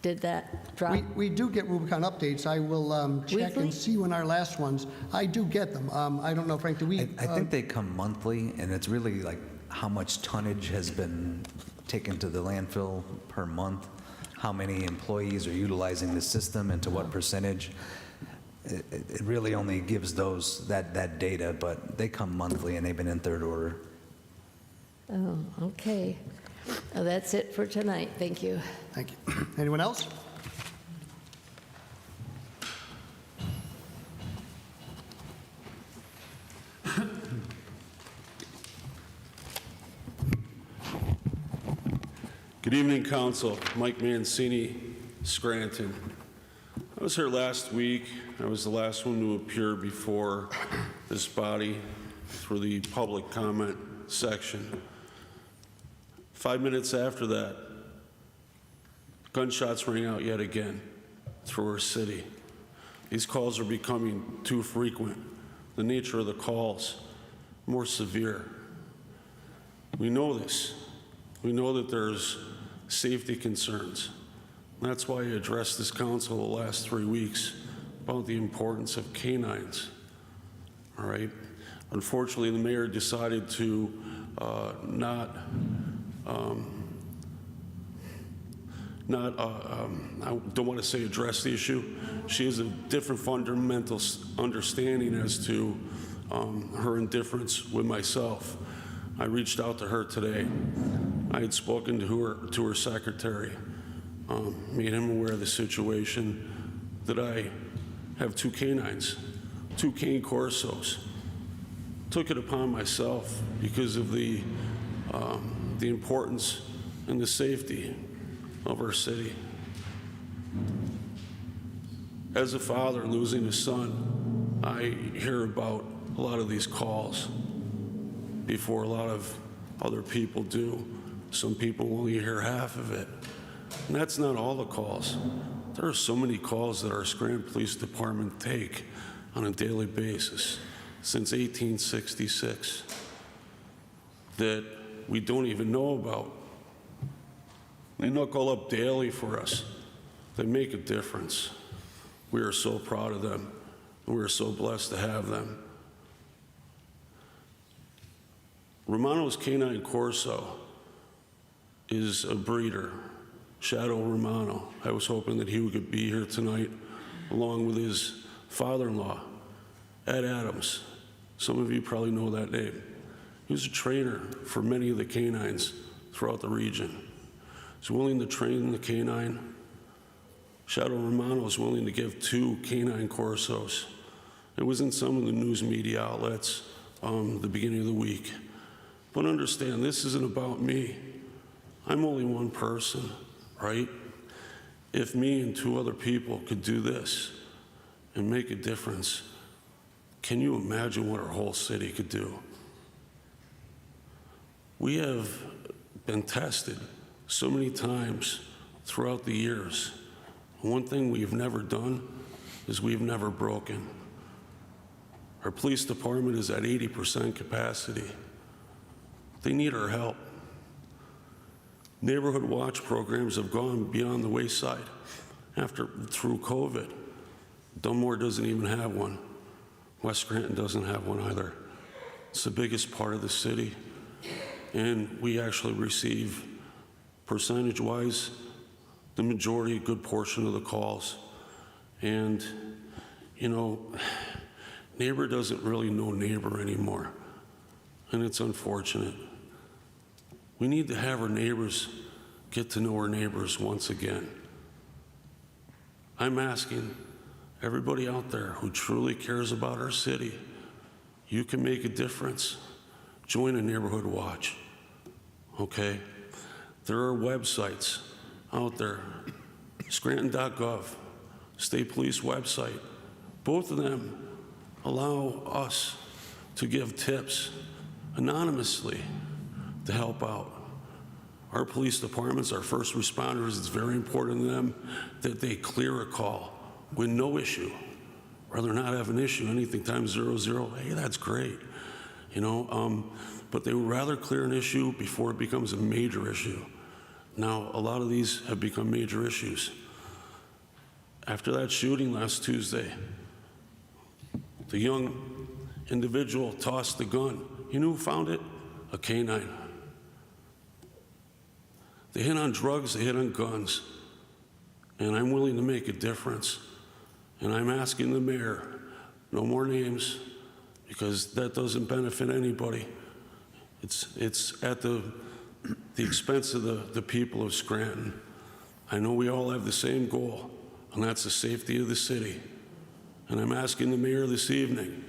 Did that drop? We do get Rubicon updates. I will check Weekly? and see when our last ones. I do get them. I don't know, Frank, do we? I think they come monthly, and it's really like how much tonnage has been taken to the landfill per month, how many employees are utilizing the system, and to what percentage. It really only gives that data, but they come monthly, and they've been in third order. Oh, okay. Well, that's it for tonight. Thank you. Thank you. Anyone else? Good evening, Council. Mike Mancini, Scranton. I was here last week. I was the last one to appear before this body for the public comment section. 5 minutes after that, gunshots rang out yet again through our city. These calls are becoming too frequent. The nature of the calls more severe. We know this. We know that there's safety concerns. That's why I addressed this council the last 3 weeks about the importance of canines. All right. Unfortunately, the mayor decided to I don't want to say address the issue. She has a different fundamental understanding as to her indifference with myself. I reached out to her today. I had spoken to her secretary, made him aware of the situation, that I have 2 canines, 2 cane corsos. Took it upon myself because of the importance and the safety of our city. As a father losing a son, I hear about a lot of these calls before a lot of other people do. Some people only hear half of it. And that's not all the calls. There are so many calls that our Scranton Police Department take on a daily basis since 1866 that we don't even know about. They knuckle up daily for us. They make a difference. We are so proud of them, and we are so blessed to have them. Romano's Canine Corso is a breeder, Shadow Romano. I was hoping that he could be here tonight, along with his father-in-law, Ed Adams. Some of you probably know that name. He was a trainer for many of the canines throughout the region. He's willing to train the canine. Shadow Romano is willing to give 2 canine Corsos. It was in some of the news media outlets the beginning of the week. But understand, this isn't about me. I'm only one person, right? If me and 2 other people could do this and make a difference, can you imagine what our whole city could do? We have been tested so many times throughout the years. One thing we've never done is we've never broken. Our police department is at 80% capacity. They need our help. Neighborhood watch programs have gone beyond the wayside through COVID. Dunmore doesn't even have one. West Scranton doesn't have one either. It's the biggest part of the city. And we actually receive, percentage-wise, the majority, a good portion of the calls. And, you know, neighbor doesn't really know neighbor anymore. And it's unfortunate. We need to have our neighbors get to know our neighbors once again. I'm asking everybody out there who truly cares about our city, you can make a difference. Join a neighborhood watch, okay? There are websites out there, Scranton.gov, State Police website. Both of them allow us to give tips anonymously to help out. Our police departments, our first responders, it's very important to them that they clear a call with no issue. Rather not have an issue, anything times 00, hey, that's great. You know, but they would rather clear an issue before it becomes a major issue. Now, a lot of these have become major issues. After that shooting last Tuesday, the young individual tossed the gun. You know who found it? A canine. They hit on drugs, they hit on guns. And I'm willing to make a difference. And I'm asking the mayor, no more names, because that doesn't benefit anybody. It's at the expense of the people of Scranton. I know we all have the same goal, and that's the safety of the city. And I'm asking the mayor this evening,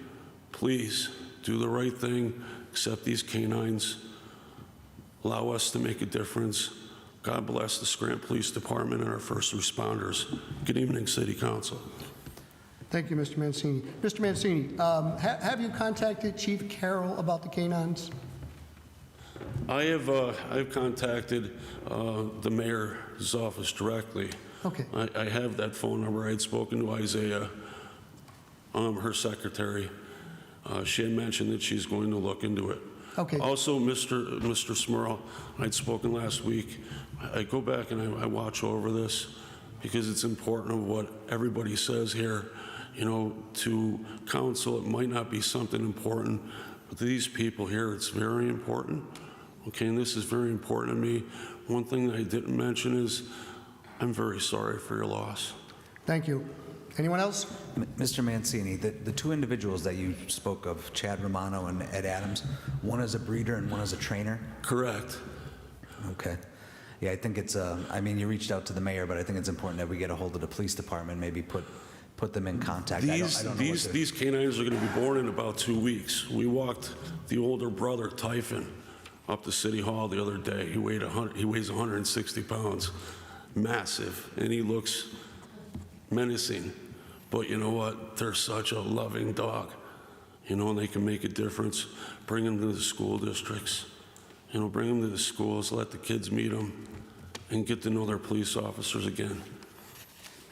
please do the right thing, accept these canines, allow us to make a difference. God bless the Scranton Police Department and our first responders. Good evening, City Council. Thank you, Mr. Mancini. Mr. Mancini, have you contacted Chief Carroll about the canines? I've contacted the mayor's office directly. Okay. I have that phone number. I had spoken to Isaiah, her secretary. She had mentioned that she's going to look into it. Okay. Also, Mr. Smurl, I'd spoken last week. I go back and I watch over this because it's important of what everybody says here. You know, to council, it might not be something important, but to these people here, it's very important. Okay, and this is very important to me. One thing that I didn't mention is I'm very sorry for your loss. Thank you. Anyone else? Mr. Mancini, the 2 individuals that you spoke of, Chad Romano and Ed Adams, one is a breeder and one is a trainer? Correct. Okay. Yeah, I think it's, I mean, you reached out to the mayor, but I think it's important that we get a hold of the police department, maybe put them in contact. These canines are going to be born in about 2 weeks. We walked the older brother, Typhon, up to City Hall the other day. He weighs 160 pounds, massive, and he looks menacing. But you know what? They're such a loving dog, you know, and they can make a difference. Bring them to the school districts, you know, bring them to the schools, let the kids meet them, and get to know their police officers again.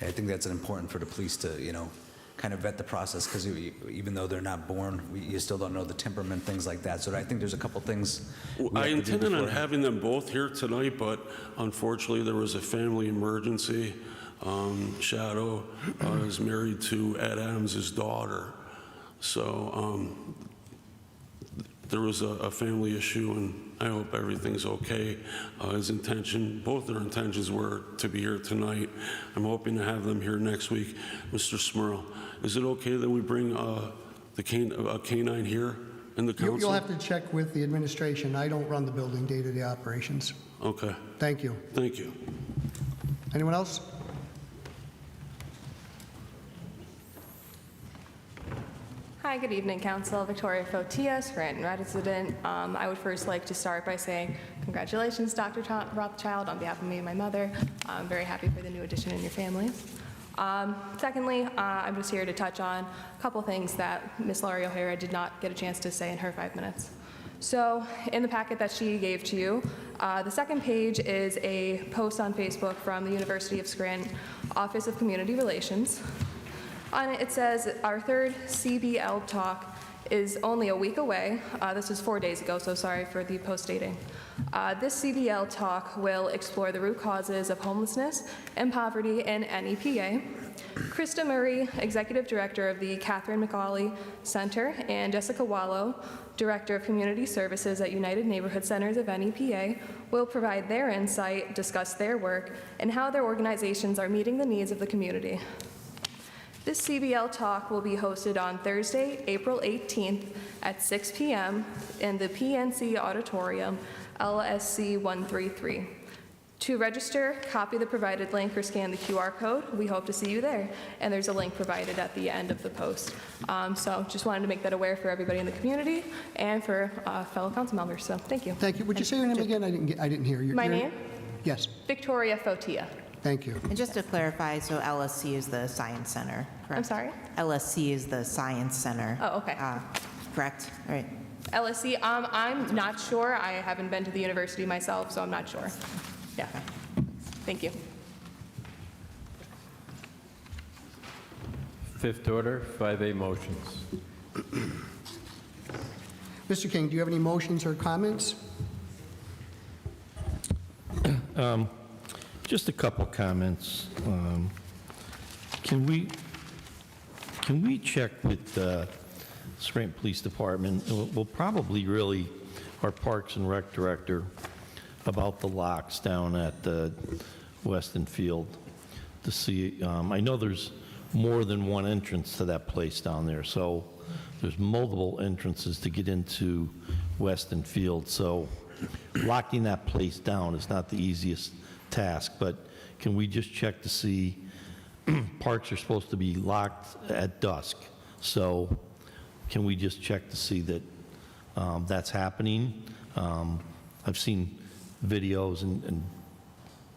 I think that's important for the police to, you know, kind of vet the process, because even though they're not born, you still don't know the temperament, things like that. So I think there's a couple things. I intended on having them both here tonight, but unfortunately there was a family emergency. Shadow is married to Ed Adams' daughter. So there was a family issue, and I hope everything's okay. Both their intentions were to be here tonight. I'm hoping to have them here next week. Mr. Smurl, is it okay that we bring a canine here in the council? You'll have to check with the administration. I don't run the building day-to-day operations. Okay. Thank you. Thank you. Anyone else? Hi, good evening, Council. Victoria Fotia, Scranton resident. I would first like to start by saying congratulations, Dr. Rothchild, on behalf of me and my mother. I'm very happy for the new addition in your family. Secondly, I'm just here to touch on a couple things that Ms. Laurie O'Hara did not get a chance to say in her 5 minutes. So in the packet that she gave to you, the second page is a post on Facebook from the University of Scranton Office of Community Relations. On it, it says, our third CBL talk is only a week away. This was 4 days ago, so sorry for the post-dating. This CBL talk will explore the root causes of homelessness and poverty in NEPA. Krista Murray, Executive Director of the Catherine McAuley Center, and Jessica Wallow, Director of Community Services at United Neighborhood Centers of NEPA, will provide their insight, discuss their work, and how their organizations are meeting the needs of the community. This CBL talk will be hosted on Thursday, April 18th at 6 p.m. in the PNC Auditorium, LSC 133. To register, copy the provided link or scan the QR code. We hope to see you there. And there's a link provided at the end of the post. So just wanted to make that aware for everybody in the community and for fellow council members. So thank you. Thank you. Would you say your name again? I didn't hear you. My name? Yes. Victoria Fotia. Thank you. And just to clarify, so LSC is the Science Center, correct? I'm sorry? LSC is the Science Center. Oh, okay. Correct? All right. LSC, I'm not sure. I haven't been to the university myself, so I'm not sure. Yeah. Thank you. Fifth order, 5A motions. Mr. King, do you have any motions or comments? Just a couple comments. Can we check with the Scranton Police Department? We'll probably really our Parks and Rec Director about the locks down at the Weston Field to see. I know there's more than one entrance to that place down there, so there's multiple entrances to get into Weston Field. So locking that place down is not the easiest task, but can we just check to see, parks are supposed to be locked at dusk, so can we just check to see that that's happening? I've seen videos and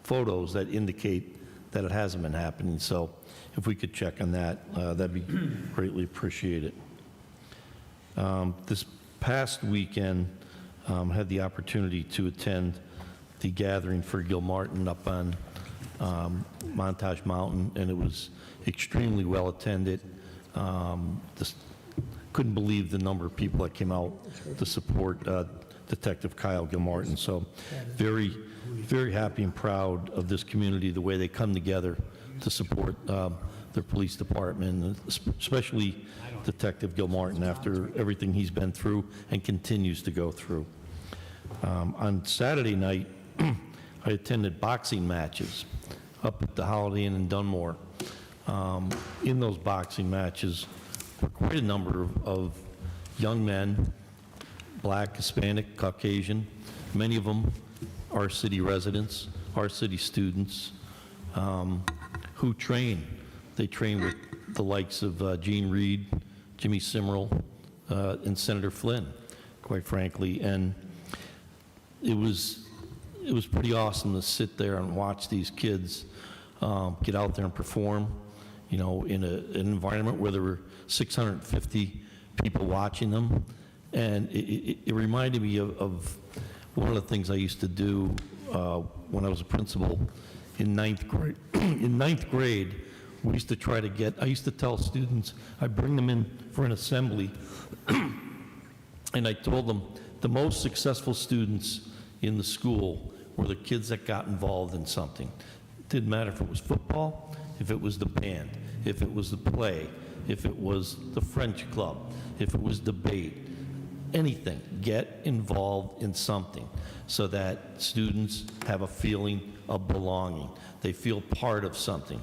photos that indicate that it hasn't been happening, so if we could check on that, that'd be greatly appreciated. This past weekend, had the opportunity to attend the gathering for Gilmartin up on Montage Mountain, and it was extremely well attended. Just couldn't believe the number of people that came out to support Detective Kyle Gilmartin. So very, very happy and proud of this community, the way they come together to support their police department, especially Detective Gilmartin after everything he's been through and continues to go through. On Saturday night, I attended boxing matches up at the Holiday Inn in Dunmore. In those boxing matches were quite a number of young men, Black, Hispanic, Caucasian. Many of them are city residents, are city students who train. They train with the likes of Gene Reed, Jimmy Smurl, and Senator Flynn, quite frankly. And it was pretty awesome to sit there and watch these kids get out there and perform, you know, in an environment where there were 650 people watching them. And it reminded me of one of the things I used to do when I was a principal in ninth grade. In ninth grade, we used to try to get, I used to tell students, I'd bring them in for an assembly, and I told them the most successful students in the school were the kids that got involved in something. It didn't matter if it was football, if it was the band, if it was the play, if it was the French club, if it was debate. anything, get involved in something so that students have a feeling of belonging. They feel part of something.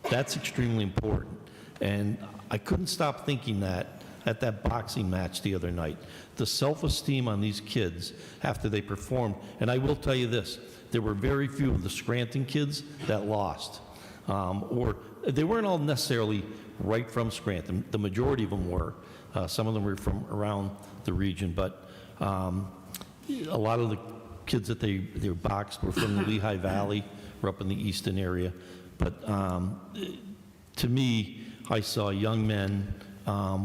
That's extremely important. And I couldn't stop thinking that at that boxing match the other night. The self-esteem on these kids after they performed, and I will tell you this, there were very few of the Scranton kids that lost. Or they weren't all necessarily right from Scranton. The majority of them were. Some of them were from around the region, but a lot of the kids that they boxed were from the Lehigh Valley, or up in the eastern area. But to me, I saw young men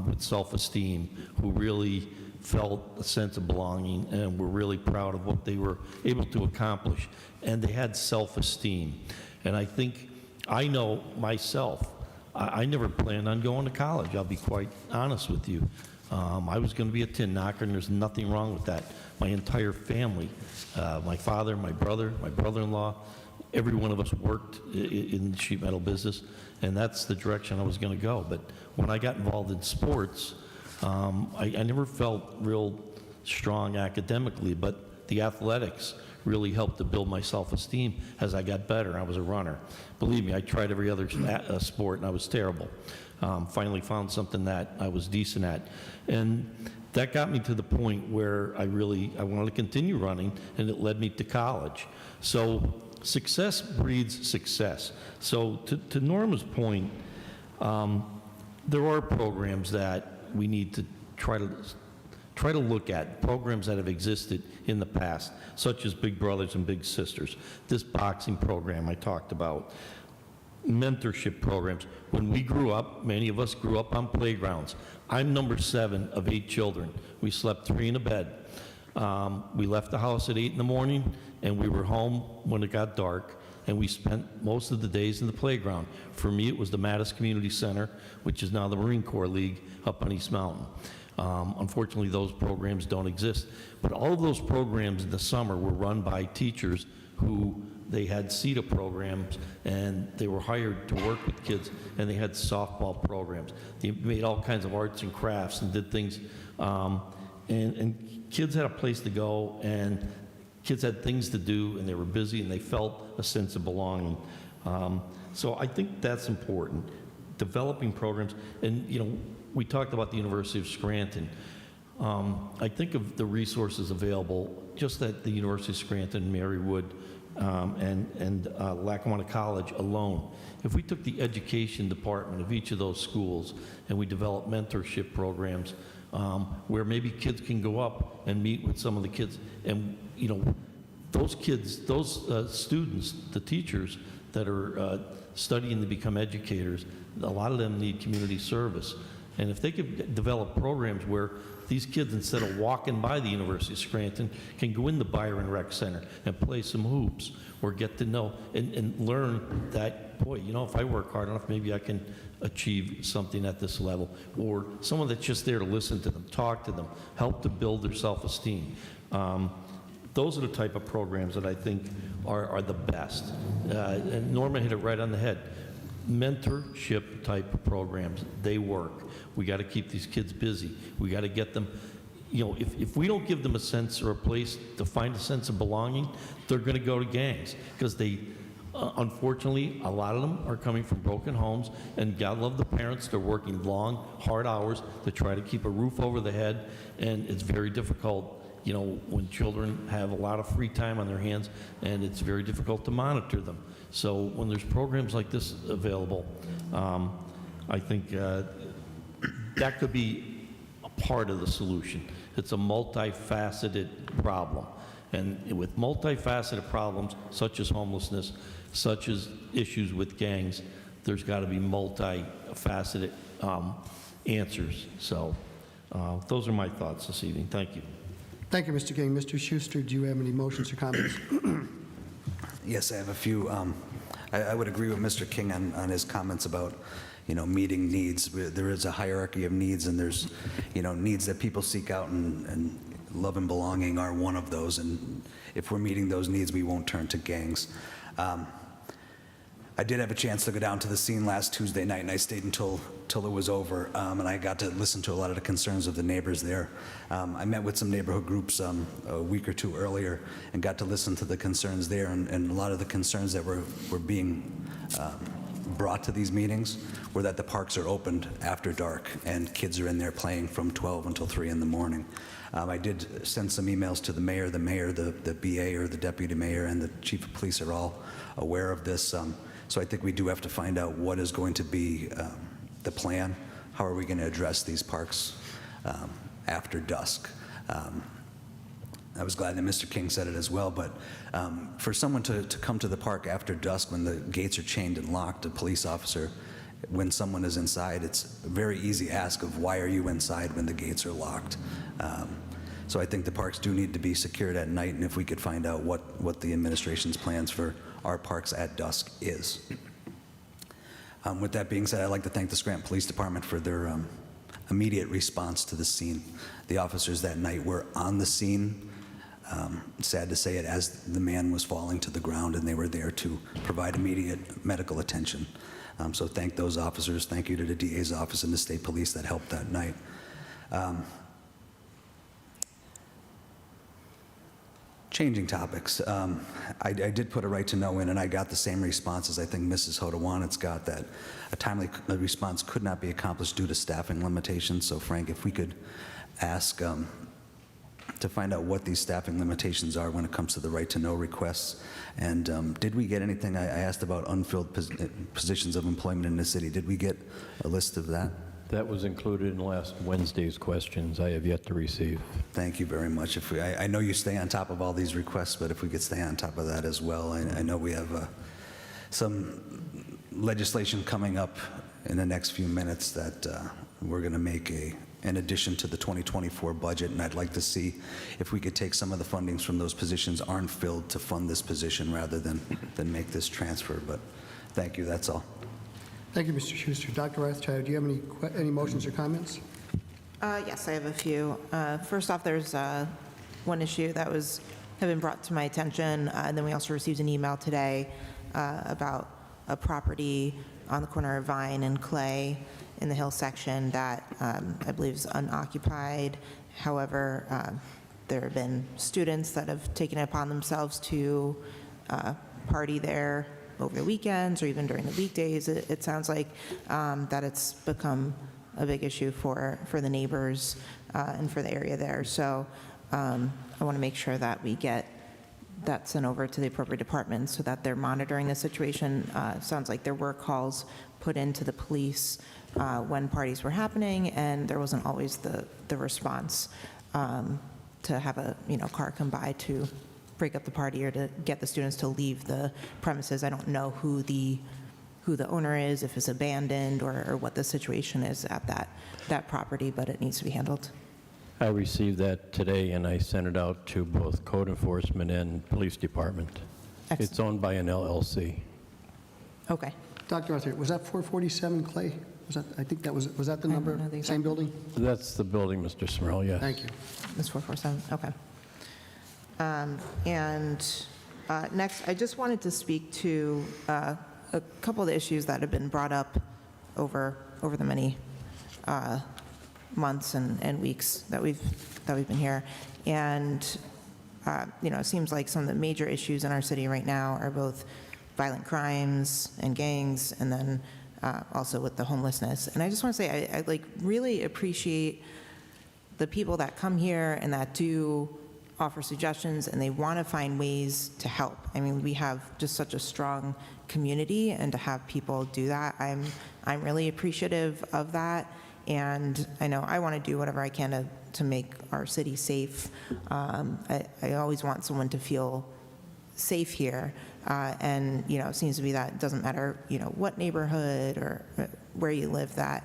with self-esteem who really felt a sense of belonging and were really proud of what they were able to accomplish. And they had self-esteem. And I think, I know myself, I never planned on going to college, I'll be quite honest with you. I was going to be a tin knocker, and there's nothing wrong with that. My entire family, my father, my brother, my brother-in-law, every one of us worked in the sheet metal business, and that's the direction I was going to go. But when I got involved in sports, I never felt real strong academically, but the athletics really helped to build my self-esteem as I got better. I was a runner. Believe me, I tried every other sport, and I was terrible. Finally found something that I was decent at. And that got me to the point where I wanted to continue running, and it led me to college. So success breeds success. So to Norma's point, there are programs that we need to try to look at, programs that have existed in the past, such as Big Brothers and Big Sisters, this boxing program I talked about, mentorship programs. When we grew up, many of us grew up on playgrounds. I'm number 7 of 8 children. We slept 3 in a bed. We left the house at 8 in the morning, and we were home when it got dark, and we spent most of the days in the playground. For me, it was the Mattis Community Center, which is now the Marine Corps League up on East Mountain. Unfortunately, those programs don't exist. But all of those programs in the summer were run by teachers who they had CETA programs, and they were hired to work with kids, and they had softball programs. They made all kinds of arts and crafts and did things. And kids had a place to go, and kids had things to do, and they were busy, and they felt a sense of belonging. So I think that's important, developing programs. And, you know, we talked about the University of Scranton. I think of the resources available just at the University of Scranton, Marywood, and Lackawanna College alone. If we took the education department of each of those schools and we developed mentorship programs where maybe kids can go up and meet with some of the kids, and you know, those kids, those students, the teachers that are studying to become educators, a lot of them need community service. And if they could develop programs where these kids, instead of walking by the University of Scranton, can go in the Byron Rec Center and play some hoops or get to know and learn that, boy, you know, if I work hard enough, maybe I can achieve something at this level. Or someone that's just there to listen to them, talk to them, help to build their self-esteem. Those are the type of programs that I think are the best. And Norma hit it right on the head. Mentorship type of programs, they work. We got to keep these kids busy. We got to get them, you know, if we don't give them a sense or a place to find a sense of belonging, they're going to go to gangs, because they, unfortunately, a lot of them are coming from broken homes, and God love the parents, they're working long, hard hours to try to keep a roof over the head, and it's very difficult, you know, when children have a lot of free time on their hands, and it's very difficult to monitor them. So when there's programs like this available, I think that could be a part of the solution. It's a multifaceted problem. And with multifaceted problems, such as homelessness, such as issues with gangs, there's got to be multifaceted answers. So those are my thoughts this evening. Thank you. Thank you, Mr. King. Mr. Schuster, do you have any motions or comments? Yes, I have a few. I would agree with Mr. King on his comments about, you know, meeting needs. There is a hierarchy of needs, and there's, you know, needs that people seek out, and love and belonging are one of those. And if we're meeting those needs, we won't turn to gangs. I did have a chance to go down to the scene last Tuesday night, and I stayed until it was over, and I got to listen to a lot of the concerns of the neighbors there. I met with some neighborhood groups a week or two earlier and got to listen to the concerns there, and a lot of the concerns that were being brought to these meetings were that the parks are opened after dark, and kids are in there playing from 12 until 3 in the morning. I did send some emails to the mayor, the BA or the deputy mayor, and the chief of police are all aware of this. So I think we do have to find out what is going to be the plan. How are we going to address these parks after dusk? I was glad that Mr. King said it as well, but for someone to come to the park after dusk when the gates are chained and locked, a police officer, when someone is inside, it's a very easy ask of why are you inside when the gates are locked? So I think the parks do need to be secured at night, and if we could find out what the administration's plans for our parks at dusk is. With that being said, I'd like to thank the Scranton Police Department for their immediate response to the scene. The officers that night were on the scene, sad to say it, as the man was falling to the ground, and they were there to provide immediate medical attention. So thank those officers. Thank you to the DA's office and the state police that helped that night. Changing topics. I did put a right to know in, and I got the same responses I think Mrs. Hodawanitz got, that a timely response could not be accomplished due to staffing limitations. So Frank, if we could ask to find out what these staffing limitations are when it comes to the right to know requests. And did we get anything? I asked about unfilled positions of employment in the city. Did we get a list of that? That was included in last Wednesday's questions. I have yet to receive. Thank you very much. I know you stay on top of all these requests, but if we could stay on top of that as well. I know we have some legislation coming up in the next few minutes that we're going to make an addition to the 2024 budget, and I'd like to see if we could take some of the fundings from those positions aren't filled to fund this position rather than make this transfer. But thank you. That's all. Thank you, Mr. Schuster. Dr. Rothchild, do you have any motions or comments? Yes, I have a few. First off, there's one issue that had been brought to my attention, and then we also received an email today about a property on the corner of Vine and Clay in the Hill section that I believe is unoccupied. However, there have been students that have taken it upon themselves to party there over the weekends or even during the weekdays. It sounds like that it's become a big issue for the neighbors and for the area there. So I want to make sure that we get that sent over to the appropriate departments so that they're monitoring the situation. Sounds like there were calls put into the police when parties were happening, and there wasn't always the response to have a car come by to break up the party or to get the students to leave the premises. I don't know who the owner is, if it's abandoned, or what the situation is at that property, but it needs to be handled. I received that today, and I sent it out to both code enforcement and police department. Excellent. It's owned by an LLC. Okay. Dr. Arthur, was that 447 Clay? I think that was that the number? Same building? That's the building, Mr. Smurl, yes. Thank you. It's 447, okay. Next, I just wanted to speak to a couple of the issues that have been brought up over the many months and weeks that we've been here. And it seems like some of the major issues in our city right now are both violent crimes and gangs, and then also with the homelessness. And I just want to say I really appreciate the people that come here and that do offer suggestions, and they want to find ways to help. I mean, we have just such a strong community, and to have people do that, I'm really appreciative of that. And I know I want to do whatever I can to make our city safe. I always want someone to feel safe here, and it seems to be that it doesn't matter what neighborhood or where you live, that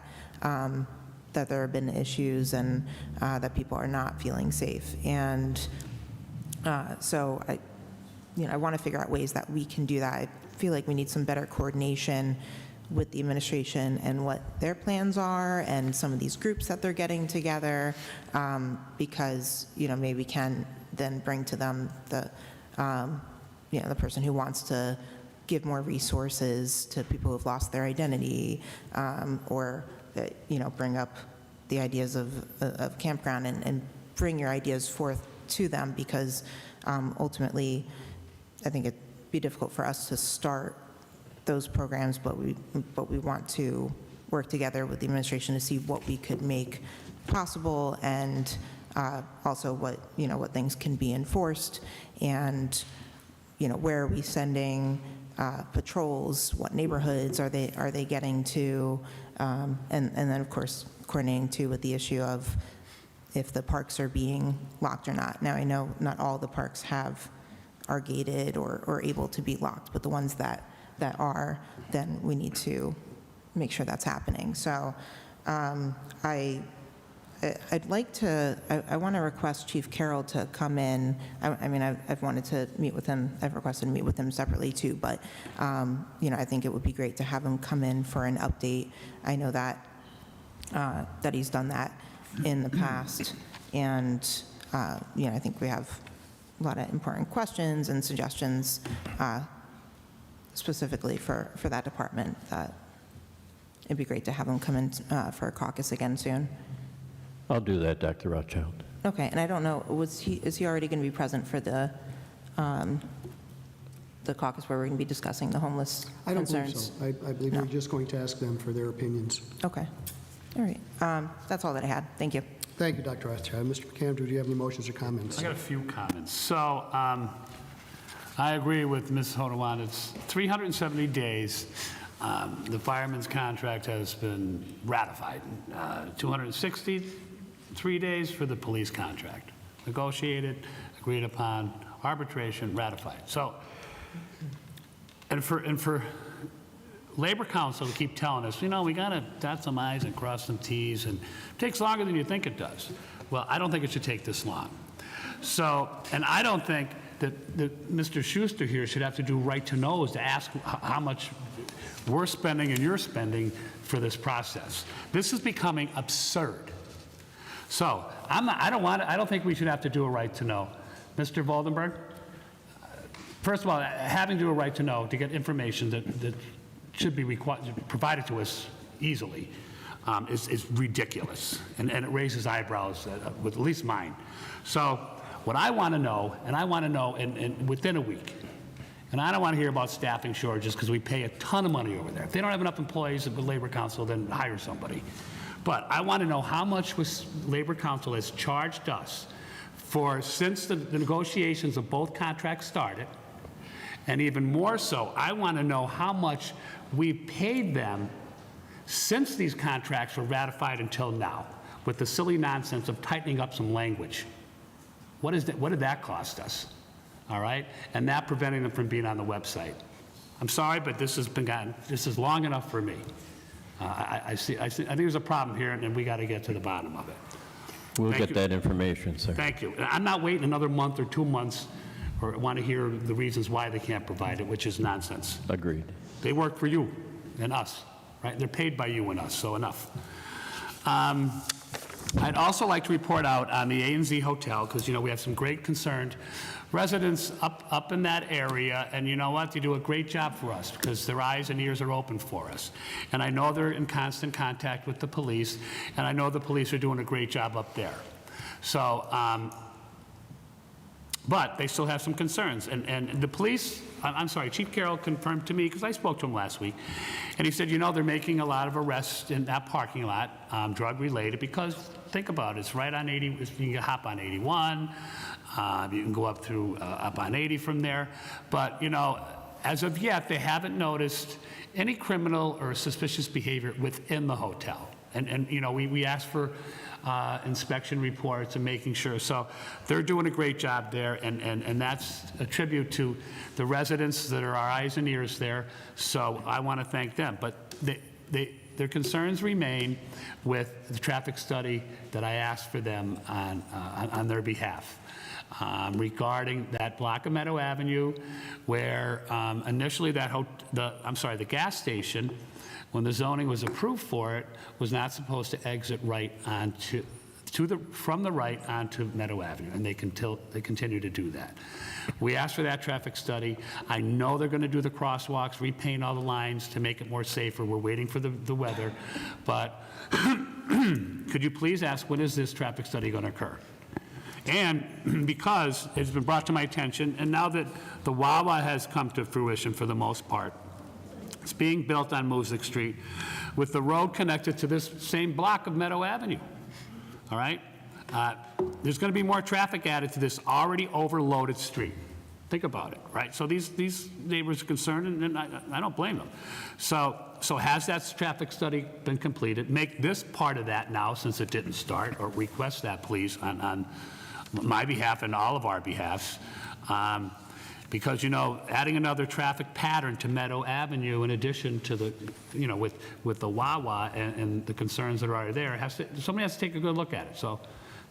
there have been issues and that people are not feeling safe. And so I want to figure out ways that we can do that. I feel like we need some better coordination with the administration and what their plans are and some of these groups that they're getting together, because maybe we can then bring to them the person who wants to give more resources to people who've lost their identity, or, bring up the ideas of campground and bring your ideas forth to them, because ultimately, I think it'd be difficult for us to start those programs, but we want to work together with the administration to see what we could make possible, and also what things can be enforced, and where are we sending patrols, what neighborhoods are they getting to, and then of course coordinating too with the issue of if the parks are being locked or not. Now I know not all the parks are gated or able to be locked, but the ones that are, then we need to make sure that's happening. So I'd like to, I want to request Chief Gerald to come in. I've wanted to meet with him, I've requested to meet with him separately too, but, I think it would be great to have him come in for an update. I know that he's done that in the past, and, I think we have a lot of important questions and suggestions specifically for that department. It'd be great to have him come in for a caucus again soon. I'll do that, Dr. Rothchild. Okay, and I don't know, is he already going to be present for the caucus where we're going to be discussing the homeless I don't concerns? believe so. I believe we're just going to ask them for their opinions. Okay, all right. That's all that I had. Thank you. Thank you, Dr. Rothschild. Mr. McAndrew, do you have any motions or comments? I got a few comments. So I agree with Ms. Hodawan. It's 370 days. The fireman's contract has been ratified. 263 days for the police contract. Negotiated, agreed upon, arbitration, ratified. So, and for Labor Council to keep telling us, we got to dot some I's and cross some T's, and it takes longer than you think it does. Well, I don't think it should take this long. So, and I don't think that Mr. Schuster here should have to do right to knows to ask how much we're spending and you're spending for this process. This is becoming absurd. So I don't think we should have to do a right to know. Mr. Voldenberg, first of all, having to do a right to know to get information that should be provided to us easily is ridiculous, and it raises eyebrows with at least mine. So what I want to know, and I want to know within a week, and I don't want to hear about staffing shortages because we pay a ton of money over there. If they don't have enough employees at the Labor Council, then hire somebody. But I want to know how much Labor Council has charged us since the negotiations of both contracts started, and even more so, I want to know how much we've paid them since these contracts were ratified until now, with the silly nonsense of tightening up some language. What did that cost us? All right? And that preventing them from being on the website. I'm sorry, but this is long enough for me. I think there's a problem here, and we got to get to the bottom of it. We'll get that information, sir. Thank you. I'm not waiting another month or 2 months or want to hear the reasons why they can't provide it, which is nonsense. Agreed. They work for you and us, right? They're paid by you and us, so enough. I'd also like to report out on the A&Z Hotel, because, we have some great concerned residents up in that area, and you know what? They do a great job for us because their eyes and ears are open for us. And I know they're in constant contact with the police, and I know the police are doing a great job up there. So, but they still have some concerns. And the police, I'm sorry, Chief Gerald confirmed to me, because I spoke to him last week, and he said, they're making a lot of arrests in that parking lot, drug-related, because think about it, it's right on 80, you can hop on 81, you can go up on 80 from there. But, as of yet, they haven't noticed any criminal or suspicious behavior within the hotel. And we asked for inspection reports and making sure. So they're doing a great job there, and that's a tribute to the residents that are our eyes and ears there. So I want to thank them. But their concerns remain with the traffic study that I asked for them on their behalf. Regarding that block of Meadow Avenue, where initially the gas station, when the zoning was approved for it, was not supposed to exit right onto from the right onto Meadow Avenue, and they continue to do that. We asked for that traffic study. I know they're going to do the crosswalks, repaint all the lines to make it more safer. We're waiting for the weather, but could you please ask, when is this traffic study going to occur? And because it's been brought to my attention, and now that the Wawa has come to fruition for the most part, it's being built on Musick Street with the road connected to this same block of Meadow Avenue. All right? There's going to be more traffic added to this already overloaded street. Think about it, right? So these neighbors are concerned, and I don't blame them. So has that traffic study been completed? Make this part of that now, since it didn't start, or request that, please, on my behalf and all of our behalfs. Because, you know, adding another traffic pattern to Meadow Avenue in addition to the, you know, with the Wawa and the concerns that are already there, somebody has to take a good look at it. So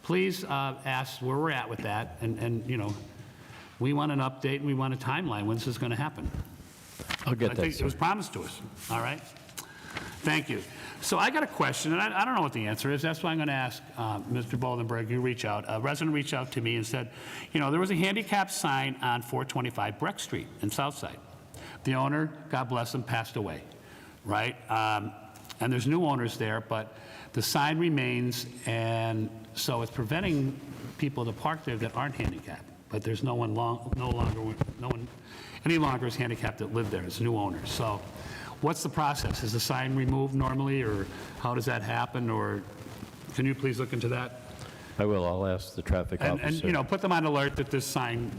please ask where we're at with that. And you know, we want an update, and we want a timeline. When's this going to happen? I'll get that, I think it was promised to us. All right? Thank you. So I got a question, and I don't know what the answer is. That's why I'm going to ask Mr. Voldenberg. You reach out. A resident reached out to me and said, you know, there was a handicap sign on 425 Breck Street in Southside. The owner, God bless him, passed away, right? And there's new owners there, but the sign remains, and so it's preventing people to park there that aren't handicapped. But there's no one any longer is handicapped that live there. It's new owners. So what's the process? Is the sign removed normally, or how does that happen? Or can you please look into that? I will. I'll ask the traffic officer. And you know, put them on alert that this sign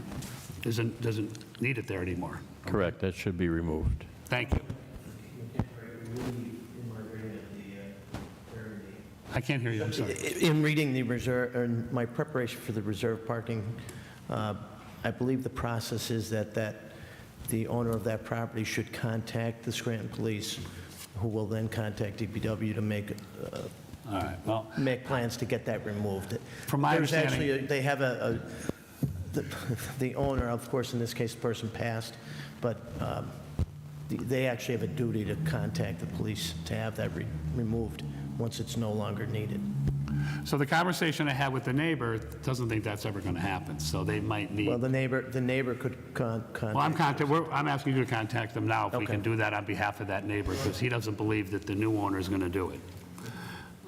doesn't need it there anymore. Correct. That should be removed. Thank you. I can't hear you. I'm sorry. In reading the reserve, or in my preparation for the reserve parking, I believe the process is that the owner of that property should contact the Scranton Police, who will then contact DPW to make all right. Well, make plans to get that removed. From my understanding, actually they have the owner, of course, in this case, the person passed, but they actually have a duty to contact the police to have that removed once it's no longer needed. so the conversation I had with the neighbor doesn't think that's ever going to happen. So they might need. Well, the neighbor could contact. Well, I'm asking you to contact them now if we can do that on behalf of that neighbor, because he doesn't believe that the new owner is going to do it.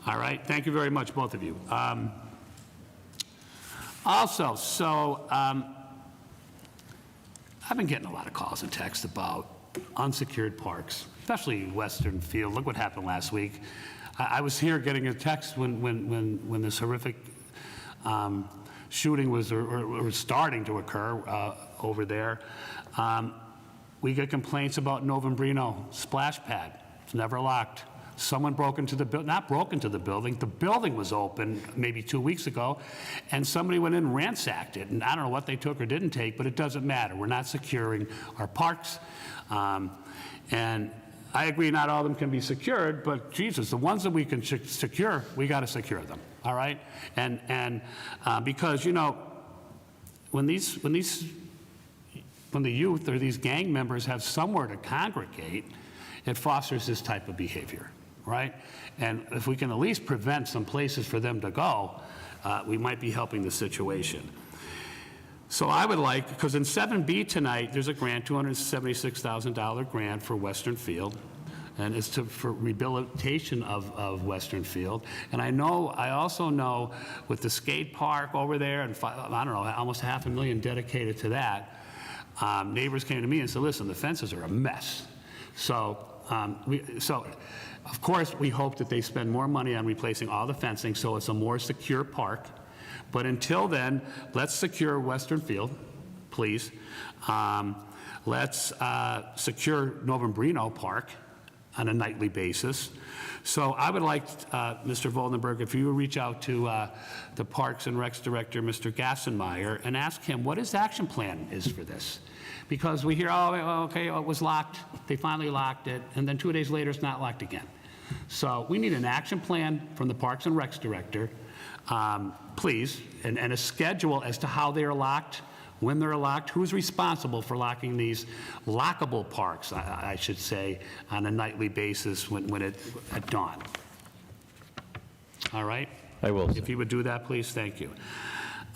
All right. Thank you very much, both of you. Also, so I've been getting a lot of calls and texts about unsecured parks, especially Western Field. Look what happened last week. I was here getting a text when this horrific shooting was or starting to occur over there. We get complaints about Novembrino splash pad. It's never locked. Someone broke into the building, not broke into the building was open maybe 2 weeks ago, and somebody went in and ransacked it. And I don't know what they took or didn't take, but it doesn't matter. We're not securing our parks. And I agree not all of them can be secured, but Jesus, the ones that we can secure, we got to secure them, all right? And because, you know, when the youth or these gang members have somewhere to congregate, it fosters this type of behavior, right? And if we can at least prevent some places for them to go, we might be helping the situation. So I would like, because in 7B tonight, there's a grant, $276,000 grant for Western Field, and it's for rehabilitation of Western Field. And I also know with the skate park over there, and I don't know, almost $500,000 dedicated to that, neighbors came to me and said, listen, the fences are a mess. So, of course, we hope that they spend more money on replacing all the fencing so it's a more secure park. But until then, let's secure Western Field, please. Let's secure Novembrino Park on a nightly basis. So I would like, Mr. Voldenberg, if you would reach out to the Parks and Recs Director, Mr. Gassenmeyer, and ask him what his action plan is for this. Because we hear, oh, okay, it was locked, they finally locked it, and then 2 days later it's not locked again. So we need an action plan from the Parks and Recs Director, please, and a schedule as to how they are locked, when they're locked, who's responsible for locking these lockable parks, I should say, on a nightly basis at dawn. All right? I will, sir. If you would do that, please, thank you.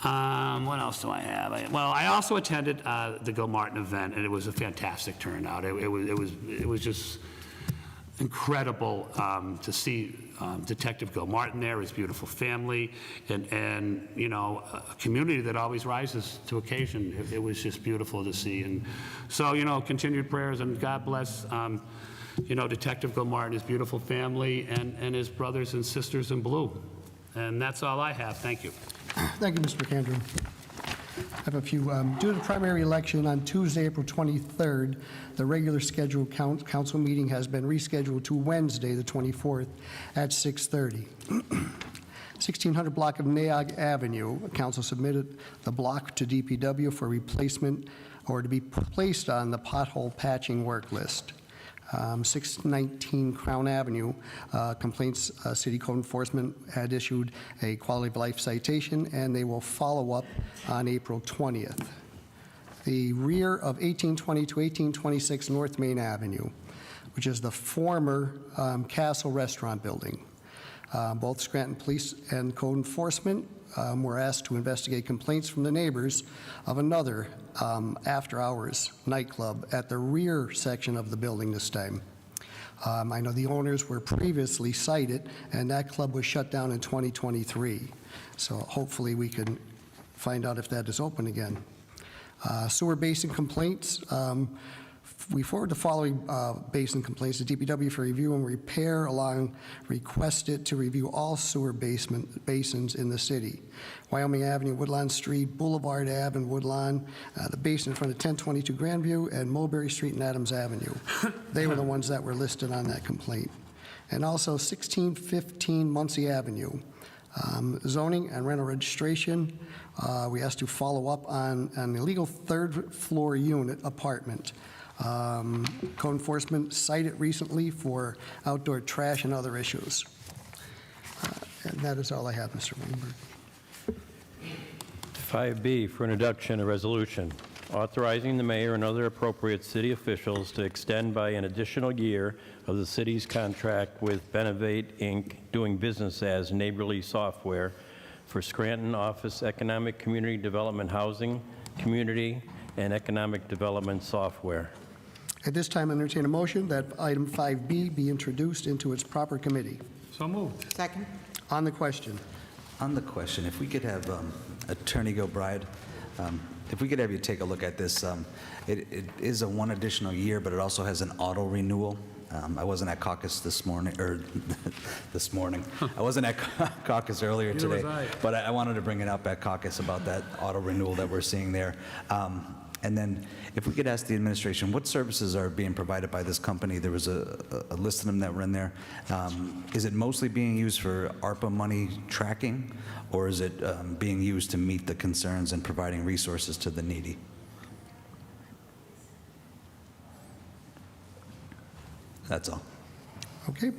What else do I have? Well, I also attended the Gilmartin event, and it was a fantastic turnout. It was just incredible to see Detective Gilmartin there, his beautiful family, and you know, a community that always rises to occasion. It was just beautiful to see. And so, you know, continued prayers, and God bless, you know, Detective Gilmartin, his beautiful family, and his brothers and sisters in blue. And that's all I have. Thank you. Thank you, Mr. McAndrew. I have a few. Due to the primary election on Tuesday, April 23rd, the regular scheduled council meeting has been rescheduled to Wednesday, the 24th, at 6:30. 1600 block of Naog Avenue, council submitted the block to DPW for replacement or to be placed on the pothole patching work list. 619 Crown Avenue, complaints, City Code Enforcement had issued a quality of life citation, and they will follow up on April 20th. The rear of 1820 to 1826 North Main Avenue, which is the former Castle Restaurant building. Both Scranton Police and Code Enforcement were asked to investigate complaints from the neighbors of another after-hours nightclub at the rear section of the building this time. I know the owners were previously cited, and that club was shut down in 2023. So hopefully we can find out if that is open again. Sewer basin complaints. We forward the following basin complaints to DPW for review and repair, along requested to review all sewer basins in the city. Wyoming Avenue, Woodlawn Street, Boulevard Ave and Woodlawn, the basin in front of 1022 Grandview, and Mulberry Street and Adams Avenue. They were the ones that were listed on that complaint. And also 1615 Muncie Avenue. Zoning and rental registration, we asked to follow up on an illegal third-floor unit apartment. Code Enforcement cited recently for outdoor trash and other issues. And that is all I have, Mr. Voldenberg. 5B for introduction, a resolution authorizing the mayor and other appropriate city officials to extend by an additional year of the city's contract with Benovate, Inc., doing business as Neighborly Software for Scranton Office Economic Community Development Housing, Community, and Economic Development Software. At this time, I entertain a motion that item 5B be introduced into its proper committee. So moved. Second. On the question. On the question, if we could have Attorney Gilbride, if we could have you take a look at this. It is a one additional year, but it also has an auto renewal. I wasn't at caucus this morning, or this morning. I wasn't at caucus earlier today, but I wanted to bring it up at caucus about that auto renewal that we're seeing there. And then if we could ask the administration, what services are being provided by this company? There was a list of them that were in there. Is it mostly being used for ARPA money tracking, or is it being used to meet the concerns and providing resources to the needy? That's all. Okay.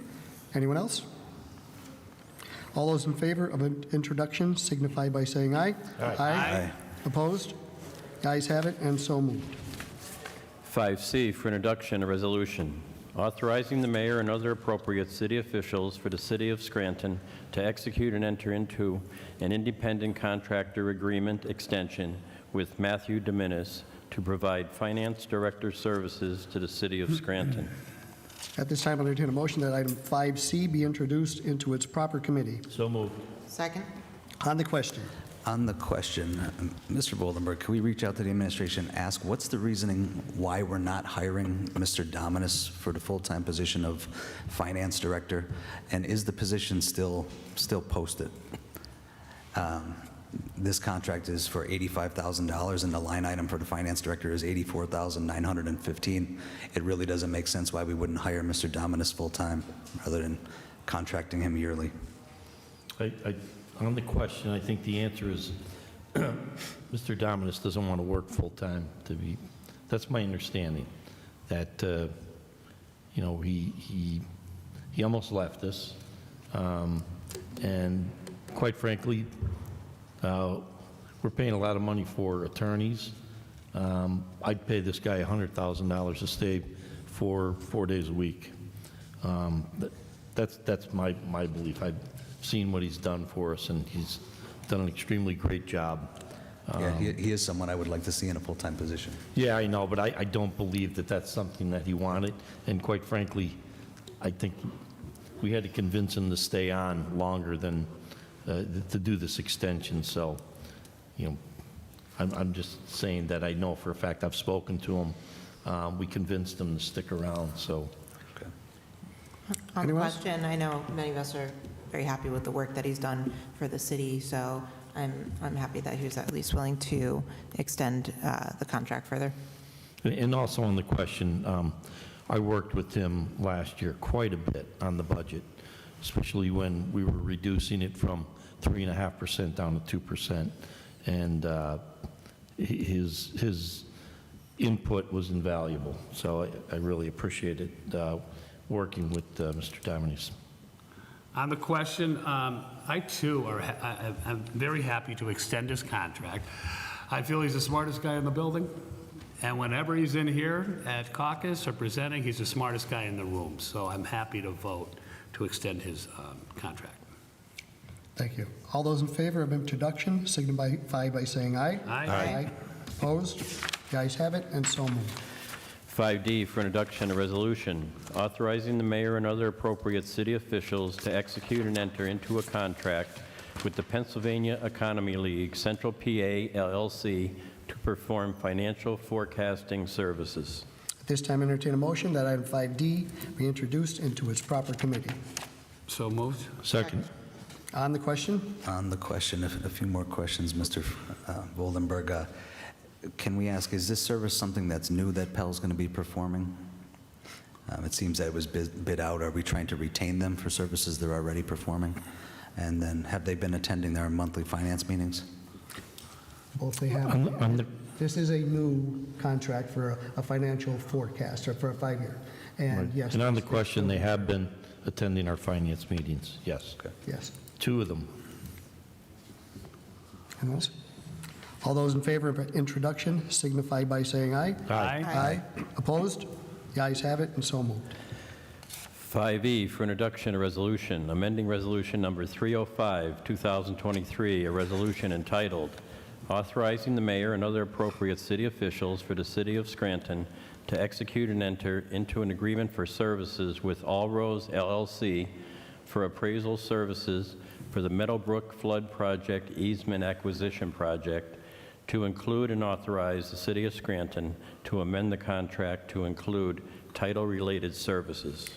Anyone else? All those in favor of an introduction signify by saying aye. Aye. Aye. Opposed? The ayes have it, and so moved. 5C for introduction, a resolution authorizing the mayor and other appropriate city officials for the city of Scranton to execute and enter into an independent contractor agreement extension with Matthew Dominis to provide finance director services to the city of Scranton. At this time, I'll entertain a motion that item 5C be introduced into its proper committee. So moved. Second. On the question. On the question, Mr. Voldenberg, can we reach out to the administration, ask what's the reasoning why we're not hiring Mr. Dominis for the full-time position of finance director, and is the position still posted? This contract is for $85,000, and the line item for the finance director is $84,915. It really doesn't make sense why we wouldn't hire Mr. Dominis full-time rather than contracting him yearly. On the question, I think the answer is Mr. Dominis doesn't want to work full-time. That's my understanding. That you know, he almost left us, and quite frankly, we're paying a lot of money for attorneys. I'd pay this guy $100,000 to stay for 4 days a week. That's my belief. seen what he's done for us, and he's done an extremely great job. Yeah, he is someone I would like to see in a full-time position. Yeah, I know, but I don't believe that that's something that he wanted, and quite frankly, I think we had to convince him to stay on longer than to do this extension. So, you know, I'm just saying that I know for a fact. I've spoken to him. We convinced him to stick around. So, On the question, I know many of us are very happy with the work that he's done for the city, so I'm happy that he was at least willing to extend the contract further. and also on the question, I worked with him last year quite a bit on the budget, especially when we were reducing it from 3.5% down to 2%, and his input was invaluable. So I really appreciated working with Mr. Dominguez. On the question, I too I'm very happy to extend his contract. I feel he's the smartest guy in the building, and whenever he's in here at caucus or presenting, he's the smartest guy in the room. So I'm happy to vote to extend his contract. Thank you. All those in favor of introduction signify by saying aye. Aye. Opposed? The ayes have it, and so moved. 5D for introduction, a resolution authorizing the mayor and other appropriate city officials to execute and enter into a contract with the Pennsylvania Economy League, Central PA, LLC, to perform financial forecasting services. At this time, entertain a motion that item 5D be introduced into its proper committee. So moved. Second. On the question? On the question, a few more questions, Mr. Voldenberg. Can we ask, is this service something that's new that Pell's going to be performing? It seems that it was bid out. Are we trying to retain them for services they're already performing? And then have they been attending their monthly finance meetings? Both they have. This is a new contract for a financial forecast, or for a 5-year. And yes. And on the question, they have been attending our finance meetings, yes. Okay. Yes. 2 of them. Anyone else? All those in favor of introduction signify by saying aye. Aye. Aye. Opposed? The ayes have it, and so moved. 5E for introduction, a resolution amending resolution number 305, 2023, a resolution entitled authorizing the mayor and other appropriate city officials for the city of Scranton to execute and enter into an agreement for services with All Rose LLC for appraisal services for the Meadowbrook Flood Project Easement Acquisition Project, to include and authorize the city of Scranton to amend the contract to include title-related services.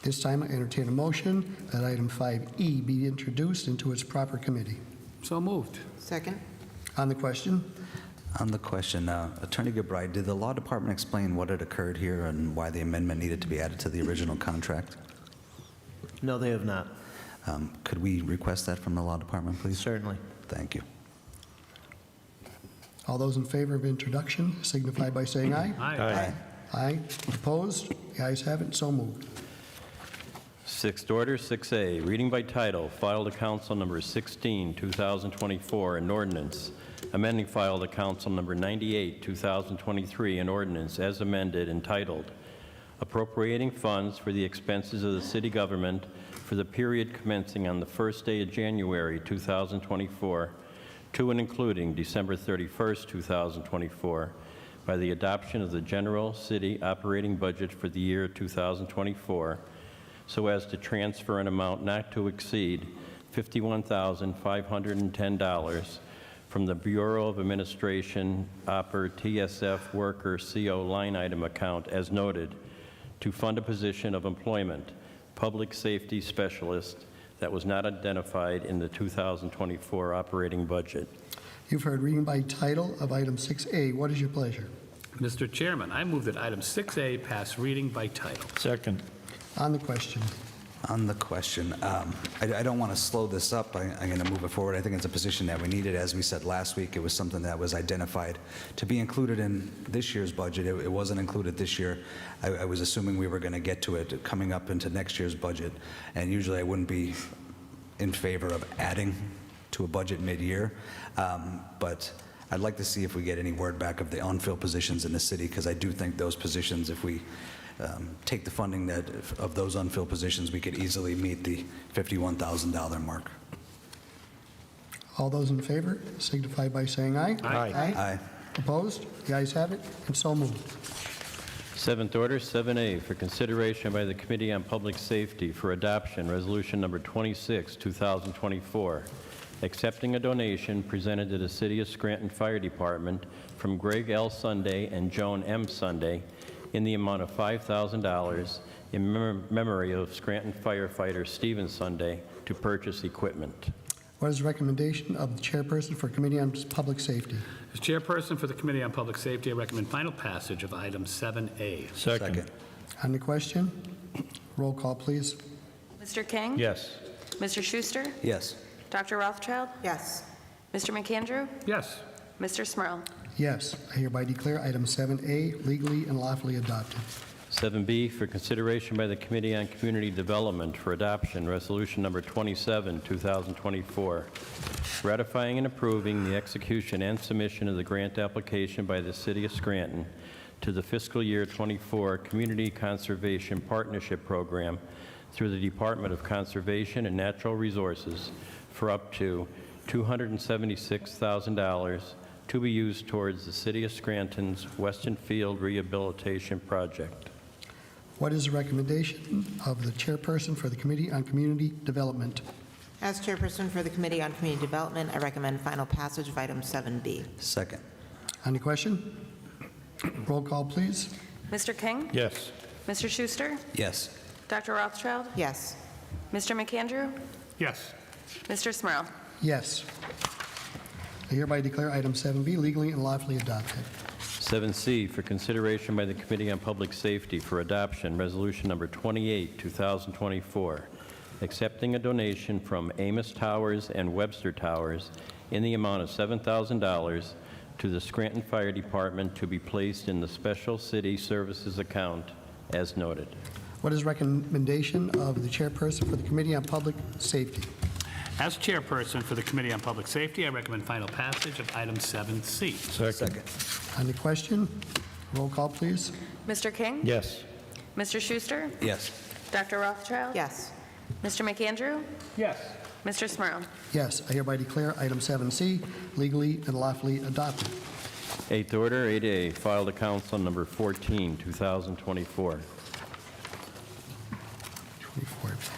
This time, I entertain a motion that item 5E be introduced into its proper committee. So moved. Second? On the question? On the question, Attorney Gilbride, did the law department explain what had occurred here and why the amendment needed to be added to the original contract? No, they have not. Could we request that from the law department, please? Certainly. Thank you. All those in favor of introduction signify by saying aye. Aye. Aye. Opposed? The ayes have it, so moved. Sixth order, 6A, reading by title, file to council number 16, 2024, an ordinance, amending file to council number 98, 2023, an ordinance as amended entitled, appropriating funds for the expenses of the city government for the period commencing on the first day of January 2024 to and including December 31st, 2024, by the adoption of the general city operating budget for the year 2024, so as to transfer an amount not to exceed $51,510 from the Bureau of Administration Oper TSF Worker CO line item account as noted to fund a position of employment, public safety specialist, that was not identified in the 2024 operating budget. You've heard reading by title of item 6A. What is your pleasure? Mr. Chairman, I move that item 6A pass reading by title. Second. On the question. On the question, I don't want to slow this up. I'm going to move it forward. I think it's a position that we needed. As we said last week, it was something that was identified to be included in this year's budget. It wasn't included this year. I was assuming we were going to get to it coming up into next year's budget. And usually I wouldn't be in favor of adding to a budget mid-year. But I'd like to see if we get any word back of the unfilled positions in the city, because I do think those positions, if we take the funding that, of those unfilled positions, we could easily meet the $51,000 mark. All those in favor signify by saying aye. Aye. Aye. Opposed? The ayes have it, and so moved. Seventh order, 7A, for consideration by the Committee on Public Safety for adoption, Resolution Number 26, 2024, accepting a donation presented to the City of Scranton Fire Department from Greg L. Sunday and Joan M. Sunday in the amount of $5,000 in memory of Scranton firefighter Stephen Sunday to purchase equipment. What is the recommendation of the chairperson for Committee on Public Safety? As chairperson for the Committee on Public Safety, I recommend final passage of item 7A. Second. On the question, roll call, please. Mr. King? Yes. Mr. Schuster? Yes. Dr. Rothchild? Yes. Mr. McAndrew? Yes. Mr. Smurl? Yes, I hereby declare item 7A legally and lawfully adopted. 7B, for consideration by the Committee on Community Development for adoption, Resolution Number 27, 2024, ratifying and approving the execution and submission of the grant application by the City of Scranton to the fiscal year 24 Community Conservation Partnership Program through the Department of Conservation and Natural Resources for up to $276,000 to be used towards the City of Scranton's Weston Field Rehabilitation Project. What is the recommendation of the chairperson for the Committee on Community Development? As chairperson for the Committee on Community Development, I recommend final passage of item 7B. Second. On the question, roll call, please. Mr. King? Yes. Mr. Schuster? Yes. Dr. Rothschild? Yes. Mr. McAndrew? Yes. Mr. Smurl? Yes. I hereby declare item 7B legally and lawfully adopted. 7C, for consideration by the Committee on Public Safety for adoption, Resolution Number 28, 2024, accepting a donation from Amos Towers and Webster Towers in the amount of $7,000 to the Scranton Fire Department to be placed in the Special City Services account as noted. What is the recommendation of the chairperson for the Committee on Public Safety? As chairperson for the Committee on Public Safety, I recommend final passage of item 7C. Second. On the question, roll call, please. Mr. King? Yes. Mr. Schuster? Yes. Dr. Rothschild? Yes. Mr. McAndrew? Yes. Mr. Smurl? Yes, I hereby declare item 7C legally and lawfully adopted. Eighth order, 8A, filed to council number 14, 2024.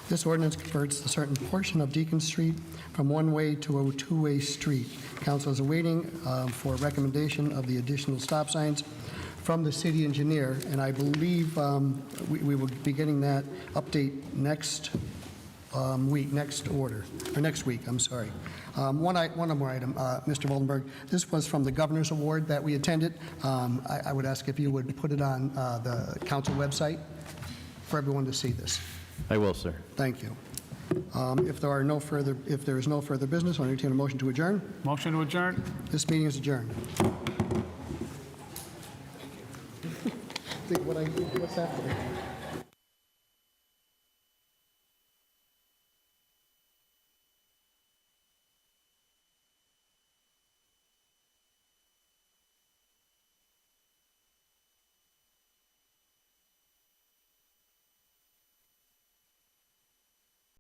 This ordinance converts a certain portion of Deacon Street from one-way to a two-way street. Council is awaiting for recommendation of the additional stop signs from the city engineer, and I believe we will be getting that update next week, next week, I'm sorry. One more item, Mr. Voldenberg. This was from the Governor's Award that we attended. I would ask if you would put it on the council website for everyone to see this. I will, sir. Thank you. If there is no further business, I'll entertain a motion to adjourn. Motion to adjourn? This meeting is adjourned. What's happening?